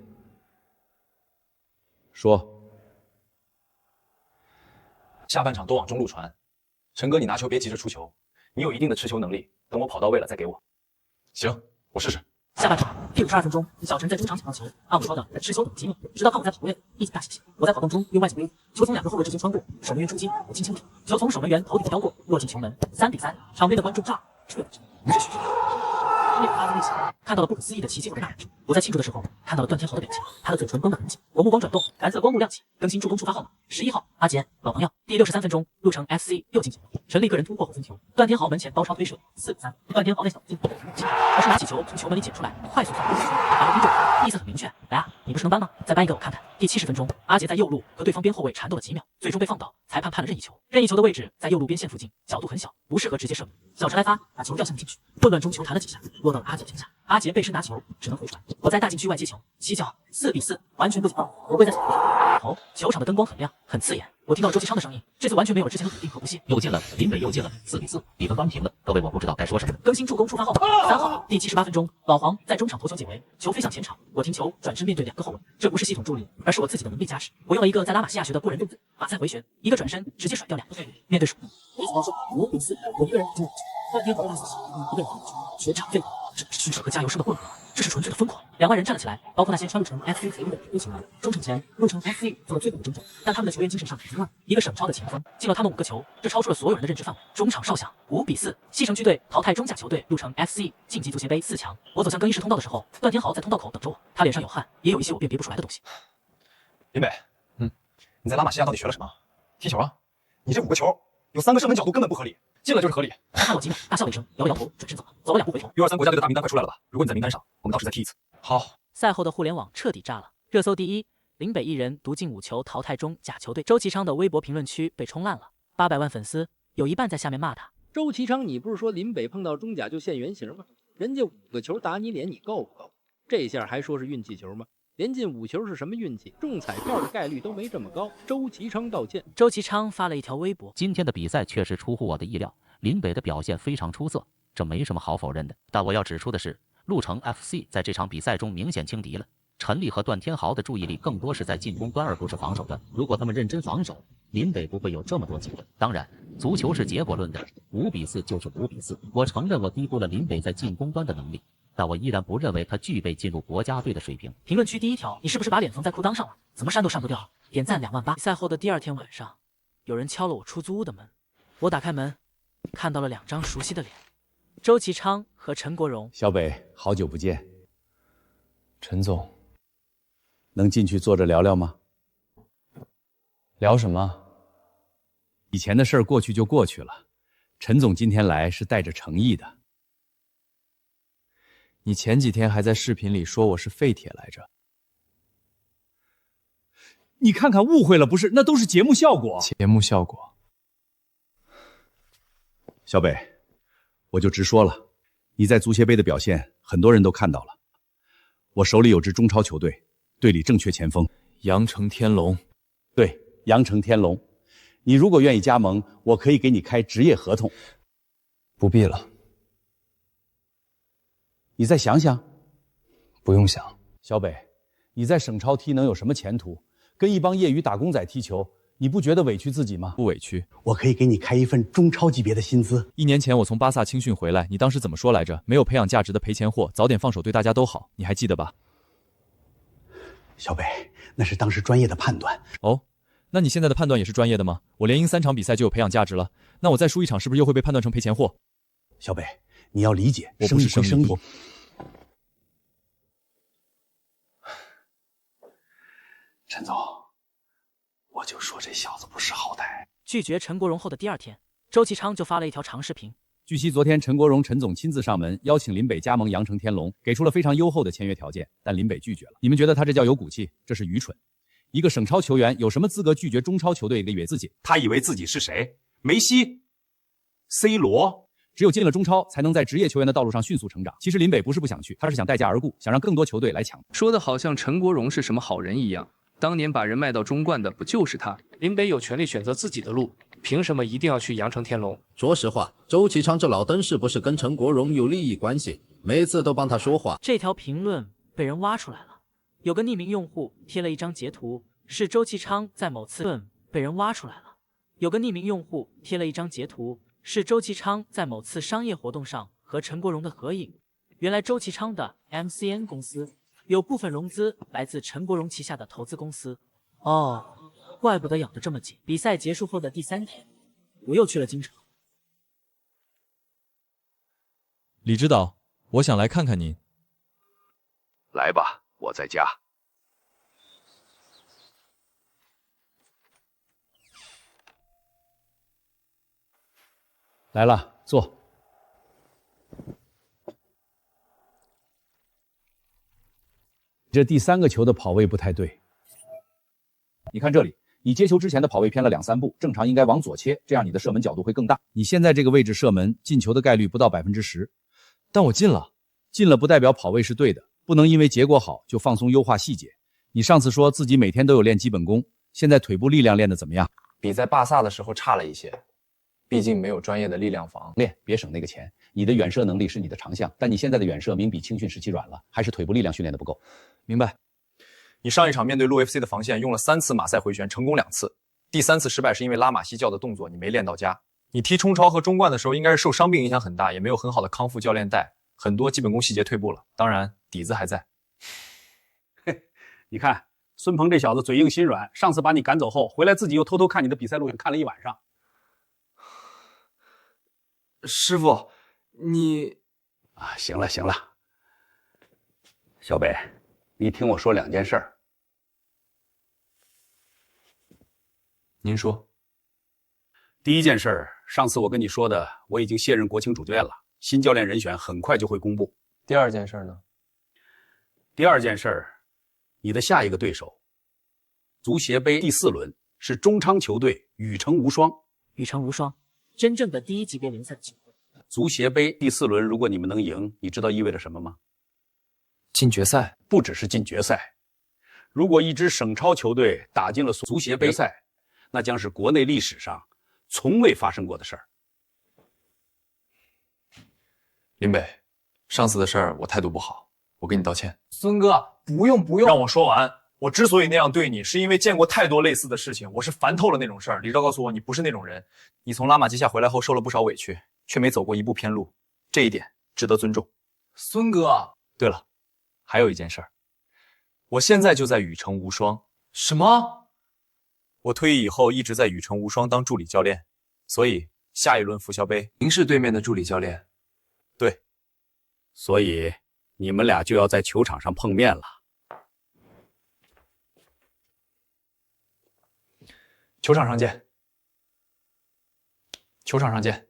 说。下半场多往中路传，陈哥你拿球别急着出球，你有一定的持球能力，等我跑到位了再给我。行，我试试。下半场第52分钟，小陈在中场抢到球，按我说的持球等机会，直到看我在跑位，一起大写写。我在跑动中用外脚背，球从2个后卫之间穿过，守门员出击，我轻轻顶，球从守门员头顶飘过，落进球门，3-3。场边的观众炸，这发自内心看到了不可思议的奇迹和大人。我在庆祝的时候看到了段天豪的表情，他的嘴唇绷得很紧。我目光转动，蓝色光幕亮起，更新助攻触发号码11号阿杰，老朋友。第63分钟，鹿城 FC 又进球，陈立个人突破后分球，段天豪门前包抄推射，4-3。段天豪那小子进步不进，而是拿起球从球门里捡出来，快速传过去，把球逼中，意思很明确，来啊，你不是能搬吗？再搬一个我看看。第70分钟，阿杰在右路和对方边后卫缠斗了几秒，最终被放倒，裁判判了任意球。任意球的位置在右路边线附近，角度很小，不适合直接射门。小陈来发，把球吊向禁区，混乱中球弹了几下，落到了阿杰脚下。阿杰背身拿球，只能回传。我在大禁区外接球，7脚，4比4，完全不紧张。我跪在场上，头。球场的灯光很亮，很刺眼。我听到周其昌的声音，这次完全没有了之前的笃定和不屑。又进了，林北又进了，4比4，比分扳平了。各位，我不知道该说什么。更新助攻触发号码3号。第78分钟，老黄在中场头球解围，球飞向前场，我停球转身面对2个后卫，这不是系统助力，而是我自己的能力加持。我用了一个在拉玛西亚学的过人动作，马赛回旋，一个转身直接甩掉2个队友。面对手，我只能说5比4，我一个人顶半天好大一个人全场沸腾，这不是军车和加油声的混合，这是纯粹的疯狂。2万人站了起来，包括那些穿入城 FC 贼路的都起来了。中场前，入城 FC 做了最后的挣扎，但他们的球员精神上很乱。一个省超的前锋进了他们5个球，这超出了所有人的认知范围。中场哨响，5比4，西城区队淘汰中甲球队入城 FC，晋级足协杯4强。我走向更衣室通道的时候，段天豪在通道口等着我，他脸上有汗，也有一些我辨别不出来的东西。林北，你在拉玛西亚到底学了什么？踢球啊！你这5个球有3个射门角度根本不合理，进了就是合理。他看我几秒，大笑了一声，摇了摇头，转身走了，走了2步回头。U23国家队的大名单快出来了吧？如果你在名单上，我们到时再踢一次。好。赛后的互联网彻底炸了，热搜第一，林北一人独进5球淘汰中甲球队。周其昌的微博评论区被冲烂了，800万粉丝有一半在下面骂他。周其昌，你不是说林北碰到中甲就现原形吗？人家5个球打你脸，你够不够？这下还说是运气球吗？连进5球是什么运气？中彩票的概率都没这么高。周其昌道歉。周其昌发了一条微博：今天的比赛确实出乎我的意料，林北的表现非常出色，这没什么好否认的。但我要指出的是，鹿城 FC 在这场比赛中明显轻敌了。陈立和段天豪的注意力更多是在进攻端，而不是防守端。如果他们认真防守，林北不会有这么多机会。当然，足球是结果论的，5比4就是5比4。我承认我低估了林北在进攻端的能力，但我依然不认为他具备进入国家队的水平。评论区第一条，你是不是把脸缝在裤裆上了？怎么删都删不掉。点赞2万8。赛后的第2天晚上，有人敲了我出租屋的门，我打开门，看到了2张熟悉的脸，周其昌和陈国荣。小北，好久不见。陈总，能进去坐着聊聊吗？聊什么？以前的事儿过去就过去了。陈总今天来是带着诚意的。你前几天还在视频里说我是废铁来着。你看看，误会了不是？那都是节目效果。节目效果。小北，我就直说了，你在足协杯的表现，很多人都看到了。我手里有支中超球队，队里正缺前锋。阳城天龙。对，阳城天龙。你如果愿意加盟，我可以给你开职业合同。不必了。你再想想。不用想。小北，你在省超踢能有什么前途？跟一帮业余打工仔踢球，你不觉得委屈自己吗？不委屈。我可以给你开一份中超级别的薪资。1年前我从巴萨青训回来，你当时怎么说来着？没有培养价值的赔钱货，早点放手对大家都好，你还记得吧？小北，那是当时专业的判断。哦，那你现在的判断也是专业的吗？我连赢3场比赛就有培养价值了，那我再输1场是不是又会被判断成赔钱货？小北，你要理解，我不是生意。陈总，我就说这小子不识好歹。拒绝陈国荣后的第2天，周其昌就发了一条长视频。据悉，昨天陈国荣陈总亲自上门邀请林北加盟阳城天龙，给出了非常优厚的签约条件，但林北拒绝了。你们觉得他这叫有骨气？这是愚蠢。一个省超球员有什么资格拒绝中超球队里约自己？他以为自己是谁？梅西、C 罗？只有进了中超，才能在职业球员的道路上迅速成长。其实林北不是不想去，他是想待价而沽，想让更多球队来抢。说的好像陈国荣是什么好人一样。当年把人卖到中冠的不就是他？林北有权利选择自己的路，凭什么一定要去阳城天龙？说实话，周其昌这老登是不是跟陈国荣有利益关系？每次都帮他说话。这条评论被人挖出来了，有个匿名用户贴了一张截图，是周其昌在某次被人挖出来了。有个匿名用户贴了一张截图，是周其昌在某次商业活动上和陈国荣的合影。原来周其昌的 MCN 公司有部分融资来自陈国荣旗下的投资公司。哦，怪不得咬得这么紧。比赛结束后的第3天，我又去了京城。李指导，我想来看看您。来吧，我在家。来了，坐。这第3个球的跑位不太对，你看这里，你接球之前的跑位偏了2-3步，正常应该往左切，这样你的射门角度会更大。你现在这个位置射门，进球的概率不到10%，但我进了，进了不代表跑位是对的，不能因为结果好就放松优化细节。你上次说自己每天都有练基本功，现在腿部力量练得怎么样？比在巴萨的时候差了一些，毕竟没有专业的力量房。练，别省那个钱。你的远射能力是你的长项，但你现在的远射明比青训时期软了，还是腿部力量训练的不够。明白。你上一场面对路 FC 的防线用了3次马赛回旋，成功2次，第3次失败是因为拉玛西教的动作你没练到家。你踢冲超和中冠的时候应该是受伤病影响很大，也没有很好的康复教练带，很多基本功细节退步了，当然底子还在。你看孙鹏这小子嘴硬心软，上次把你赶走后，回来自己又偷偷看你的比赛录像，看了一晚上。师傅，你行了，小北，你听我说2件事儿。您说。第一件事儿，上次我跟你说的，我已经卸任国青主教练了，新教练人选很快就会公布。第二件事呢？第二件事儿，你的下一个对手，足协杯第4轮是中昌球队禹城无双。禹城无双，真正的第1级别联赛的球队。足协杯第4轮，如果你们能赢，你知道意味着什么吗？进决赛。不只是进决赛，如果一支省超球队打进了足协杯赛，那将是国内历史上从未发生过的事儿。林北，上次的事儿我态度不好，我给你道歉。孙哥，不用，让我说完。我之所以那样对你，是因为见过太多类似的事情，我是烦透了那种事儿。李钊告诉我，你不是那种人。你从拉玛基亚回来后受了不少委屈，却没走过一步偏路，这一点值得尊重。孙哥，对了，还有一件事儿，我现在就在禹城无双。什么？我退役以后一直在禹城无双当助理教练，所以下一轮福肖杯，您是对面的助理教练。对，所以你们俩就要在球场上碰面了。球场上见。球场上见。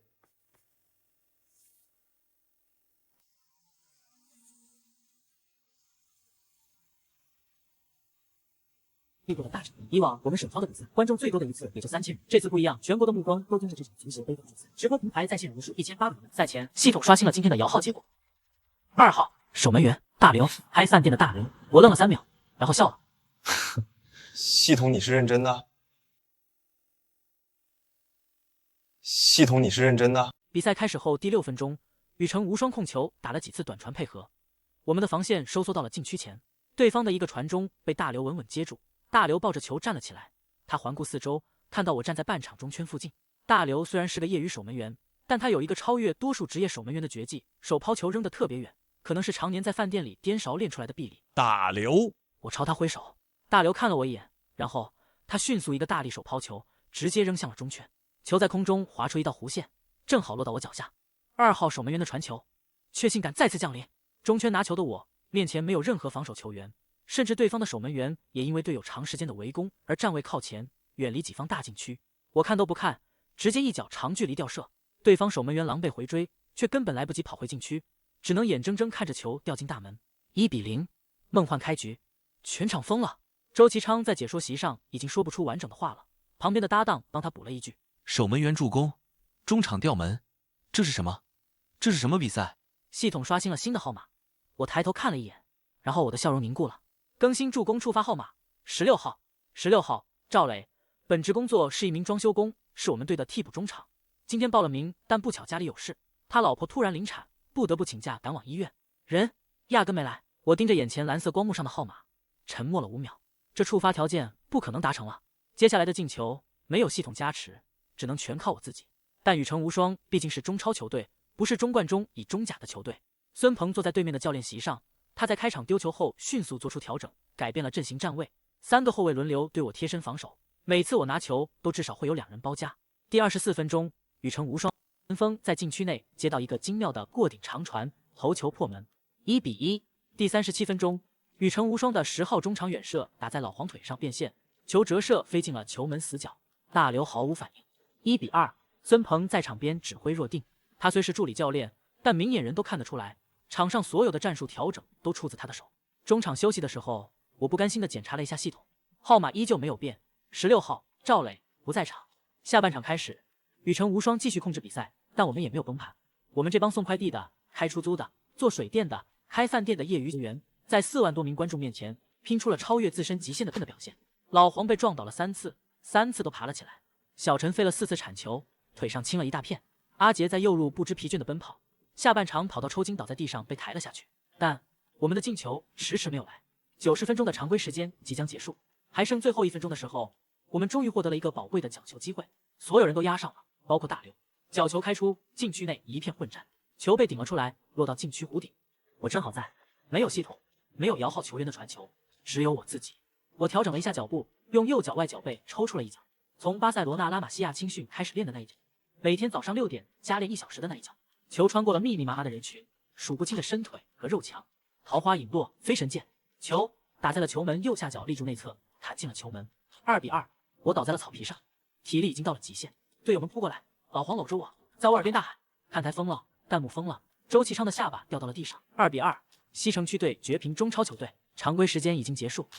帝国的大场，以往我们省超的比赛，观众最多的一次也就3000人，这次不一样，全国的目光都盯着这场足协杯的比赛。直播平台在线人数1800人。赛前系统刷新了今天的摇号结果。2号守门员大刘，开饭店的大刘。我愣了3秒，然后笑了。系统，你是认真的？系统，你是认真的？比赛开始后第6分钟，禹城无双控球打了几次短传配合，我们的防线收缩到了禁区前，对方的一个传中被大刘稳稳接住。大刘抱着球站了起来，他环顾四周，看到我站在半场中圈附近。大刘虽然是个业余守门员，但他有一个超越多数职业守门员的绝技，手抛球扔得特别远，可能是常年在饭店里颠勺练出来的臂力。大刘，我朝他挥手，大刘看了我一眼，然后他迅速一个大力手抛球，直接扔向了中圈，球在空中划出一道弧线，正好落到我脚下。2号守门员的传球，确信感再次降临。中圈拿球的我面前没有任何防守球员。甚至对方的守门员也因为队友长时间的围攻而站位靠前，远离己方大禁区。我看都不看，直接一脚长距离吊射，对方守门员狼狈回追，却根本来不及跑回禁区，只能眼睁睁看着球掉进大门。1-0，梦幻开局，全场疯了。周其昌在解说席上已经说不出完整的话了，旁边的搭档帮他补了一句：守门员助攻，中场吊门，这是什么？这是什么比赛？系统刷新了新的号码，我抬头看了一眼，然后我的笑容凝固了。更新助攻触发号码16号，16号赵磊，本职工作是一名装修工，是我们队的替补中场。今天报了名，但不巧家里有事，他老婆突然临产，不得不请假赶往医院，人压根没来。我盯着眼前蓝色光幕上的号码，沉默了5秒。这触发条件不可能达成了，接下来的进球没有系统加持，只能全靠我自己。但禹城无双毕竟是中超球队，不是中冠中以中甲的球队。孙鹏坐在对面的教练席上。他在开场丢球后迅速做出调整，改变了阵型站位，3个后卫轮流对我贴身防守，每次我拿球都至少会有2人包夹。第24分钟，禹城无双前锋在禁区内接到一个精妙的过顶长传，头球破门，1-1。第37分钟，禹城无双的10号中场远射打在老黄腿上变线，球折射飞进了球门死角，大刘毫无反应，1-2。孙鹏在场边指挥若定，他虽是助理教练，但明眼人都看得出来。场上所有的战术调整都出自他的手。中场休息的时候，我不甘心地检查了一下系统，号码依旧没有变， 16号赵磊不在场。下半场开始，雨城无双继续控制比赛，但我们也没有崩盘。我们这帮送快递的、开出租的、做水电的、开饭店的业余球员，在4万多名观众面前拼出了超越自身极限的表现。老黄被撞倒了3次，3次都爬了起来。小陈飞了4次铲球，腿上青了一大片。阿杰在右路不知疲倦的奔跑，下半场跑到抽筋倒在地上被抬了下去。但我们的进球迟迟没有来。90分钟的常规时间即将结束，还剩最后1分钟的时候，我们终于获得了一个宝贵的角球机会。所有人都压上了，包括大刘。角球开出，禁区内一片混战，球被顶了出来，落到禁区弧顶。我正好在，没有系统，没有摇号球员的传球，只有我自己。我调整了一下脚步，用右脚外脚背抽出了一脚，从巴塞罗那拉玛西亚青训开始练的那一脚，每天早上6点加练1小时的那一脚。球穿过了密密麻麻的人群，数不清的身腿和肉墙，桃花影落，飞神剑，球打在了球门右下角立柱内侧，弹进了球门。2比2，我倒在了草皮上，体力已经到了极限。队友们扑过来，老黄搂着我，在我耳边大喊：“看台疯了，弹幕疯了！”周启昌的下巴掉到了地上。2比2，西城区队绝平中超球队。常规时间已经结束，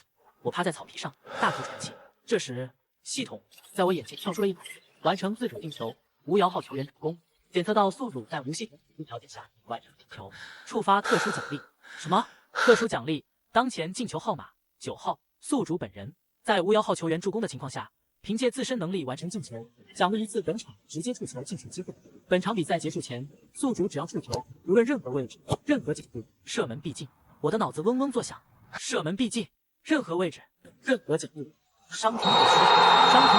我趴在草皮上大口喘气。这时，系统在我眼前跳出了一码，完成自主进球，无摇号球员主攻，检测到宿主在无系统评估条件下完成进球，触发特殊奖励。什么？特殊奖励？当前进球号码9号，宿主本人在无摇号球员助攻的情况下，凭借自身能力完成进球，奖励1次本场直接触球进球机会。本场比赛结束前，宿主只要触球，无论任何位置、任何角度，射门必进。我的脑子嗡嗡作响，射门必进，任何位置、任何角度。伤停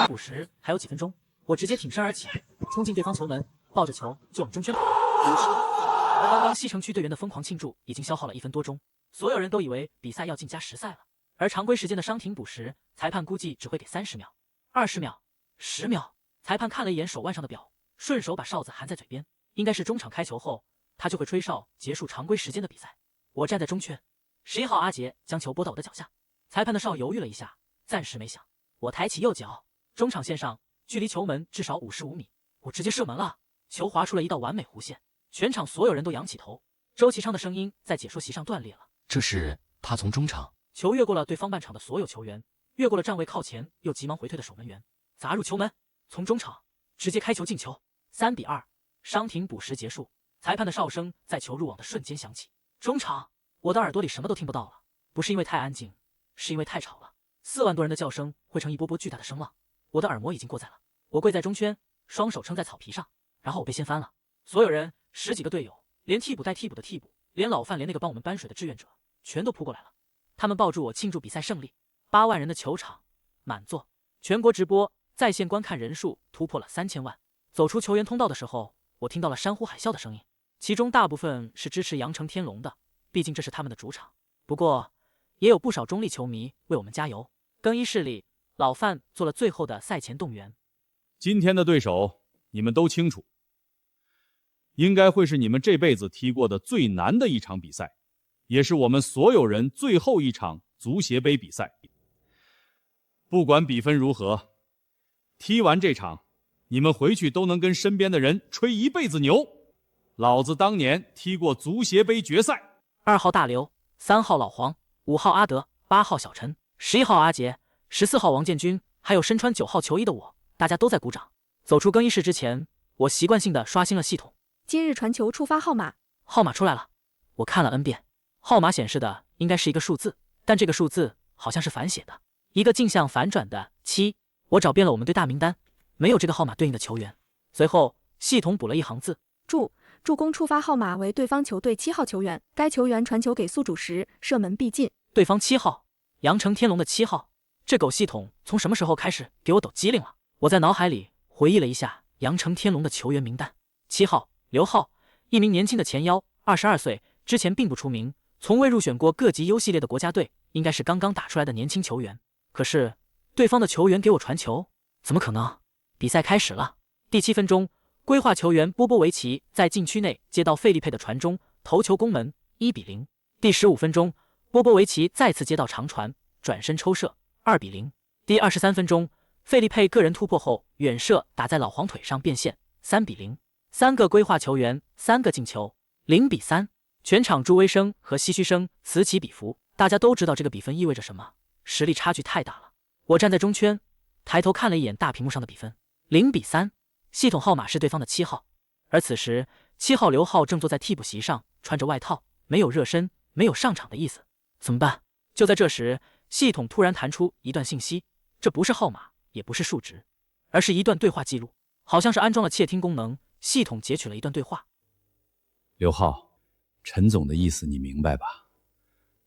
补时，还有几分钟，我直接挺身而起，冲进对方球门，抱着球就往中圈跑。而刚刚西城区队员的疯狂庆祝已经消耗了1分多钟，所有人都以为比赛要进加时赛了。而常规时间的伤停补时，裁判估计只会给30秒、20秒、10秒。裁判看了一眼手腕上的表，顺手把哨子含在嘴边，应该是中场开球后，他就会吹哨结束常规时间的比赛。我站在中圈，11号阿杰将球拨到我的脚下，裁判的哨犹豫了一下，暂时没响。我抬起右脚，中场线上，距离球门至少55米，我直接射门了，球划出了一道完美弧线，全场所有人都仰起头。周启昌的声音在解说席上断裂了。这是他从中场，球越过了对方半场的所有球员，越过了站位靠前又急忙回退的守门员，砸入球门，从中场直接开球进球。3比2，伤停补时结束，裁判的哨声在球入网的瞬间响起。中场，我的耳朵里什么都听不到了，不是因为太安静，是因为太吵了。4万多人的叫声汇成一波波巨大的声浪，我的耳膜已经过载了。我跪在中圈，双手撑在草皮上，然后我被掀翻了。所有人10几个队友，连替补带替补的替补，连老范，连那个帮我们搬水的志愿者，全都扑过来了。他们抱住我庆祝比赛胜利。8万人的球场满座，全国直播在线观看人数突破了3000万。走出球员通道的时候，我听到了山呼海啸的声音，其中大部分是支持阳城天龙的，毕竟这是他们的主场。不过也有不少中立球迷为我们加油。更衣室里，老范做了最后的赛前动员。今天的对手你们都清楚，应该会是你们这辈子踢过的最难的一场比赛，也是我们所有人最后一场足协杯比赛。不管比分如何，踢完这场，你们回去都能跟身边的人吹一辈子牛。老子当年踢过足协杯决赛。2号大刘，3号老黄，5号阿德，8号小陈，11号阿杰，14号王建军，还有身穿9号球衣的我，大家都在鼓掌。走出更衣室之前，我习惯性的刷新了系统。今日传球触发号码，号码出来了。我看了 N 遍，号码显示的应该是一个数字，但这个数字好像是反写的，一个镜像反转的7。我找遍了我们队大名单，没有这个号码对应的球员。随后系统补了一行字：助攻触发号码为对方球队7号球员，该球员传球给宿主时，射门必进。对方7号，阳城天龙的7号。这狗系统从什么时候开始给我抖机灵了？我在脑海里回忆了一下阳城天龙的球员名单。7号刘浩，一名年轻的前腰，22岁，之前并不出名，从未入选过各级 U 系列的国家队，应该是刚刚打出来的年轻球员。可是对方的球员给我传球，怎么可能？比赛开始了。第7分钟，规划球员波波维奇在禁区内接到费利佩的传中，头球攻门，1比0。第15分钟，波波维奇再次接到长传，转身抽射，2比0。第23分钟，费利佩个人突破后远射打在老黄腿上变线，3比0。3个规划球员，3个进球，0比3。全场助威声和唏嘘声此起彼伏，大家都知道这个比分意味着什么，实力差距太大了。我站在中圈，抬头看了一眼大屏幕上的比分，0-3，系统号码是对方的7号。而此时7号刘浩正坐在替补席上，穿着外套，没有热身，没有上场的意思。怎么办？就在这时，系统突然弹出一段信息，这不是号码，也不是数值，而是一段对话记录，好像是安装了窃听功能，系统截取了一段对话。刘浩，陈总的意思你明白吧？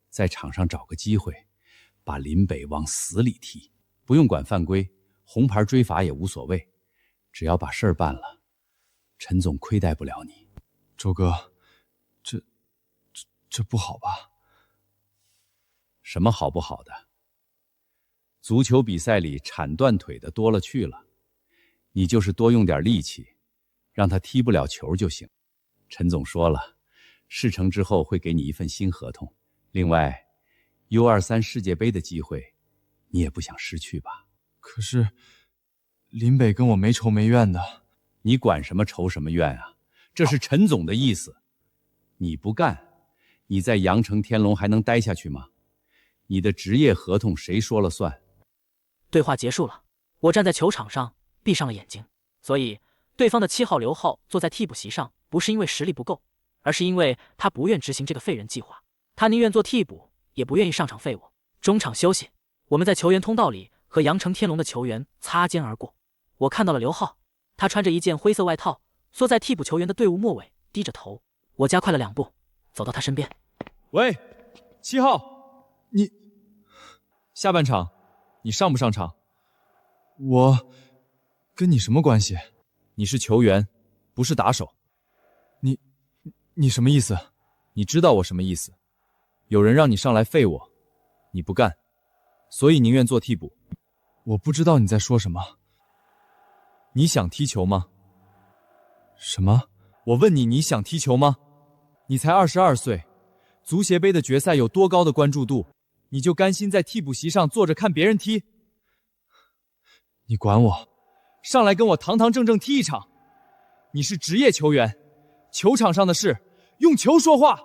在场上找个机会，把林北往死里踢，不用管犯规，红牌追罚也无所谓，只要把事儿办了，陈总亏待不了你。周哥，这不好吧？什么好不好的？足球比赛里铲断腿的多了去了，你就是多用点力气，让他踢不了球就行。陈总说了，事成之后会给你一份新合同。另外 U23 世界杯的机会，你也不想失去吧？可是林北跟我没仇没怨的。你管什么仇什么怨啊？这是陈总的意思。你不干，你在阳城天龙还能待下去吗？你的职业合同谁说了算？对话结束了，我站在球场上，闭上了眼睛。所以，对方的7号刘浩坐在替补席上，不是因为实力不够，而是因为他不愿执行这个废人计划。他宁愿做替补，也不愿意上场废我。中场休息，我们在球员通道里和阳城天龙的球员擦肩而过。我看到了刘浩，他穿着一件灰色外套，缩在替补球员的队伍末尾，低着头。我加快了2步，走到他身边。喂，7号，你下半场你上不上场？我跟你什么关系？你是球员，不是打手。你什么意思？你知道我什么意思？有人让你上来废我，你不干，所以宁愿做替补。我不知道你在说什么。你想踢球吗？什么？我问你，你想踢球吗？你才22岁，足协杯的决赛有多高的关注度，你就甘心在替补席上坐着看别人踢？你管我？上来跟我堂堂正正踢一场。你是职业球员，球场上的事用球说话。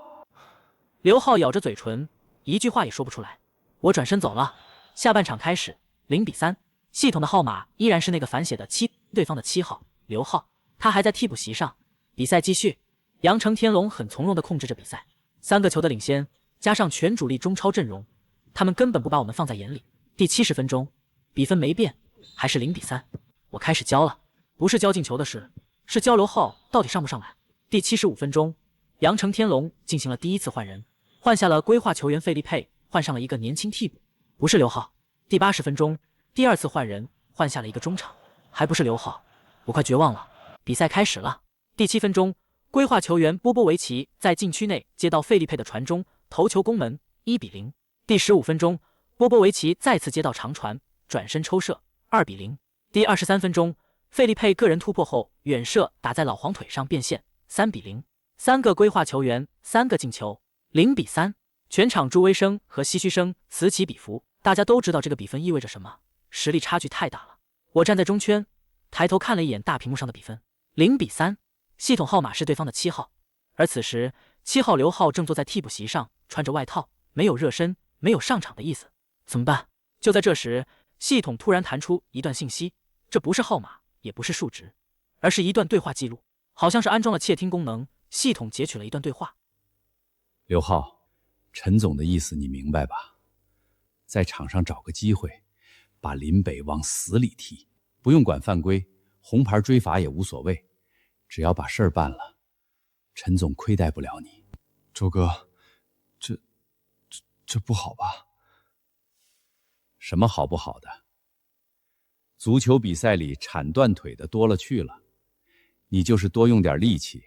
刘浩咬着嘴唇，一句话也说不出来。我转身走了。下半场开始，0-3，系统的号码依然是那个反写的7，对方的7号刘浩，他还在替补席上。比赛继续，阳城天龙很从容地控制着比赛，3个球的领先，加上全主力中超阵容，他们根本不把我们放在眼里。第70分钟，比分没变，还是0-3。我开始教了，不是教进球的事，是教刘浩到底上不上来。第75分钟，阳城天龙进行了第1次换人，换下了规划球员费利佩，换上了一个年轻替补，不是刘浩。第80分钟，第2次换人，换下了一个中场，还不是刘浩。我快绝望了。比赛开始了。第7分钟，规划球员波波维奇在禁区内接到费利佩的传中，头球攻门，1-0。第15分钟，波波维奇再次接到长传，转身抽射，2-0。第23分钟，费利佩个人突破后远射打在老黄腿上变线，3-0。3个规划球员，3个进球，0-3。全场助威声和唏嘘声此起彼伏，大家都知道这个比分意味着什么，实力差距太大了。我站在中圈，抬头看了一眼大屏幕上的比分，0-3，系统号码是对方的7号。而此时7号刘浩正坐在替补席上，穿着外套，没有热身，没有上场的意思。怎么办？就在这时，系统突然弹出一段信息，这不是号码，也不是数值，而是一段对话记录，好像是安装了窃听功能，系统截取了一段对话。刘浩，陈总的意思你明白吧？在场上找个机会，把林北往死里踢，不用管犯规，红牌追罚也无所谓，只要把事儿办了，陈总亏待不了你。周哥，这不好吧？什么好不好的？足球比赛里铲断腿的多了去了，你就是多用点力气，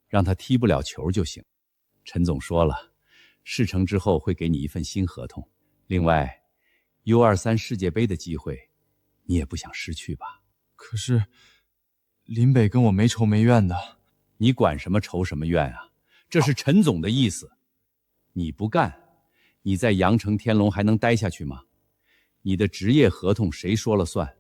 让他踢不了球就行。陈总说了，事成之后会给你一份新合同。另外 U23 世界杯的机会，你也不想失去吧？可是林北跟我没仇没怨的。你管什么仇什么怨啊？这是陈总的意思。你不干，你在阳城天龙还能待下去吗？你的职业合同谁说了算？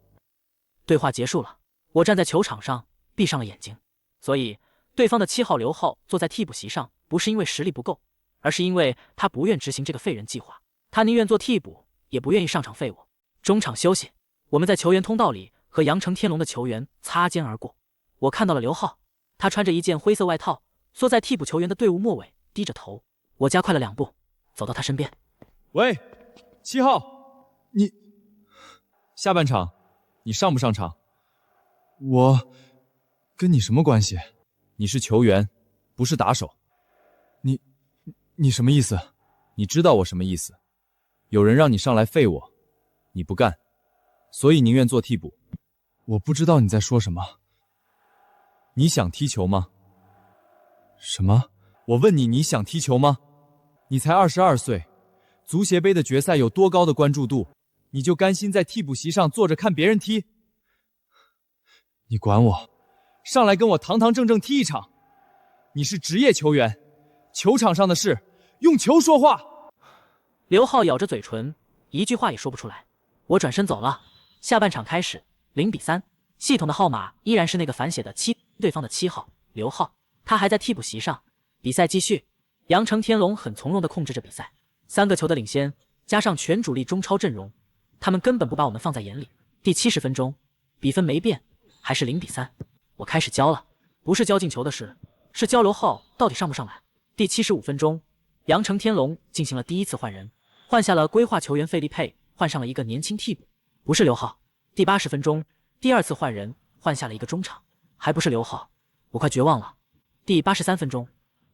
对话结束了，我站在球场上，闭上了眼睛。所以，对方的7号刘浩坐在替补席上，不是因为实力不够，而是因为他不愿执行这个废人计划。他宁愿做替补，也不愿意上场废我。中场休息，我们在球员通道里和阳城天龙的球员擦肩而过。我看到了刘浩，他穿着一件灰色外套，缩在替补球员的队伍末尾，低着头。我加快了2步，走到他身边。喂，7号，你下半场你上不上场？我跟你什么关系？你是球员，不是打手。你什么意思？你知道我什么意思？有人让你上来废我，你不干，所以宁愿做替补。我不知道你在说什么。你想踢球吗？什么？我问你，你想踢球吗？你才22岁，足协杯的决赛有多高的关注度，你就甘心在替补席上坐着看别人踢？你管我？上来跟我堂堂正正踢一场。你是职业球员，球场上的事用球说话。刘浩咬着嘴唇，一句话也说不出来。我转身走了。下半场开始，0-3，系统的号码依然是那个反写的7，对方的7号刘浩，他还在替补席上。比赛继续，阳城天龙很从容地控制着比赛，3个球的领先，加上全主力中超阵容，他们根本不把我们放在眼里。第70分钟，比分没变，还是0-3。我开始教了，不是教进球的事，是教刘浩到底上不上来。第75分钟，阳城天龙进行了第1次换人，换下了规划球员费利佩，换上了一个年轻替补，不是刘浩。第80分钟，第2次换人，换下了一个中场，还不是刘浩。我快绝望了。第83分钟，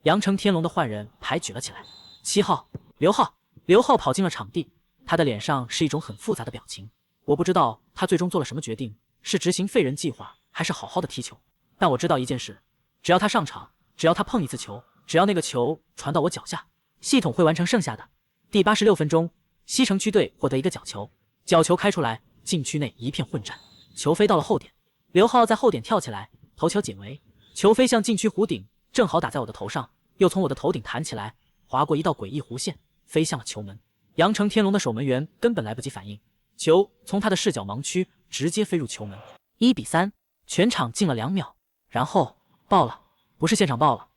阳城天龙的换人牌举了起来，7号刘浩。刘浩跑进了场地，他的脸上是一种很复杂的表情。我不知道他最终做了什么决定，是执行废人计划，还是好好的踢球。但我知道一件事，只要他上场，只要他碰一次球，只要那个球传到我脚下，系统会完成剩下的。第86分钟，西城区队获得一个角球，角球开出来，禁区内一片混战，球飞到了后点，刘浩在后点跳起来，头球解围，球飞向禁区弧顶，正好打在我的头上，又从我的头顶弹起来，划过一道诡异弧线，飞向了球门。阳城天龙的守门员根本来不及反应，球从他的视角盲区直接飞入球门。1-3，全场静了2秒，然后爆了，不是现场爆了，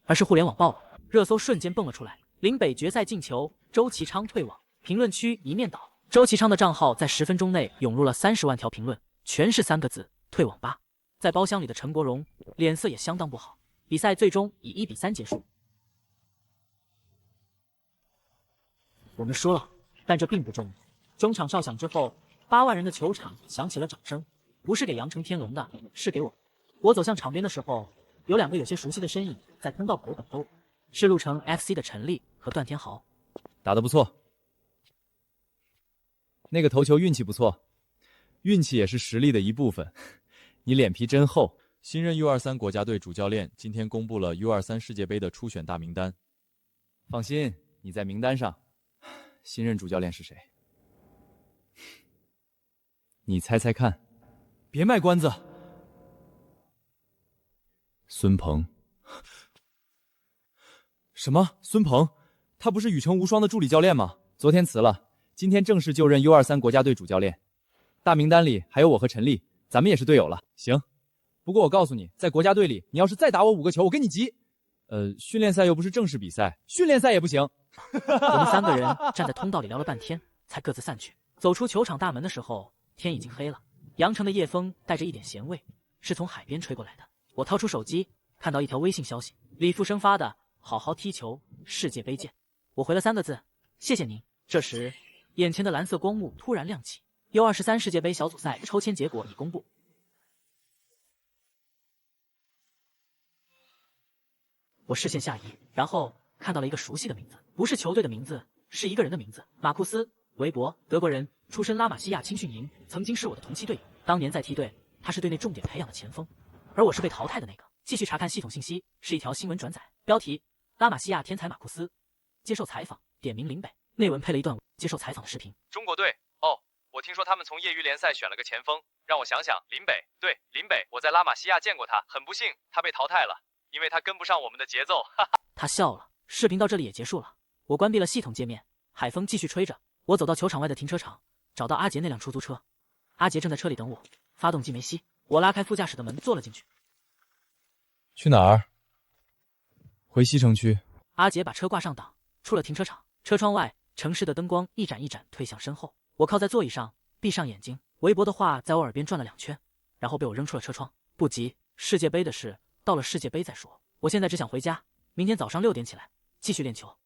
而是互联网爆了。热搜瞬间蹦了出来，林北决赛进球，周琦昌退网，评论区一面倒。周琦昌的账号在10分钟内涌入了30万条评论，全是3个字：退网吧。在包厢里的陈国荣脸色也相当不好。比赛最终以1-3结束。我们输了，但这并不重要。中场哨响之后，8万人的球场响起了掌声，不是给阳城天龙的，是给我。我走向场边的时候，有2个有些熟悉的身影在通道口等候，是鹿城 FC 的陈立和段天豪。打得不错，那个头球运气不错，运气也是实力的一部分。你脸皮真厚。新任 U23 国家队主教练今天公布了 U23 世界杯的初选大名单。放心，你在名单上。新任主教练是谁？你猜猜看。别卖关子。孙鹏。什么？孙鹏？他不是羽城无双的助理教练吗？昨天辞了，今天正式就任 U23 国家队主教练。大名单里还有我和陈立，咱们也是队友了。行。不过我告诉你，在国家队里，你要是再打我5个球，我跟你急。训练赛又不是正式比赛，训练赛也不行。我们3个人站在通道里聊了半天，才各自散去。走出球场大门的时候，天已经黑了。阳城的夜风带着一点咸味，是从海边吹过来的。我掏出手机，看到一条微信消息，李富生发的：好好踢球，世界杯见。我回了3个字：谢谢您。这时，眼前的蓝色光幕突然亮起， U23 世界杯小组赛抽签结果已公布。我视线下移，然后看到了一个熟悉的名字，不是球队的名字，是一个人的名字。马库斯·韦伯，德国人，出身拉玛西亚青训营，曾经是我的同期队友。当年在梯队，他是队内重点培养的前锋，而我是被淘汰的那个。继续查看系统信息，是一条新闻转载，标题：拉玛西亚天才马库斯接受采访，点名林北。内文配了一段接受采访的视频。中国队，哦，我听说他们从业余联赛选了个前锋，让我想想，林北，对，林北，我在拉玛西亚见过他，很不幸，他被淘汰了。因为他跟不上我们的节奏，哈哈。他笑了。视频到这里也结束了，我关闭了系统界面，海风继续吹着。我走到球场外的停车场，找到阿杰那辆出租车。阿杰正在车里等我，发动机没熄。我拉开副驾驶的门，坐了进去。去哪儿？回西城区。阿杰把车挂上档，出了停车场。车窗外，城市的灯光一盏一盏推向身后。我靠在座椅上，闭上眼睛，韦伯的话在我耳边转了2圈，然后被我扔出了车窗。不急，世界杯的事到了世界杯再说。我现在只想回家，明天早上6点起来继续练球。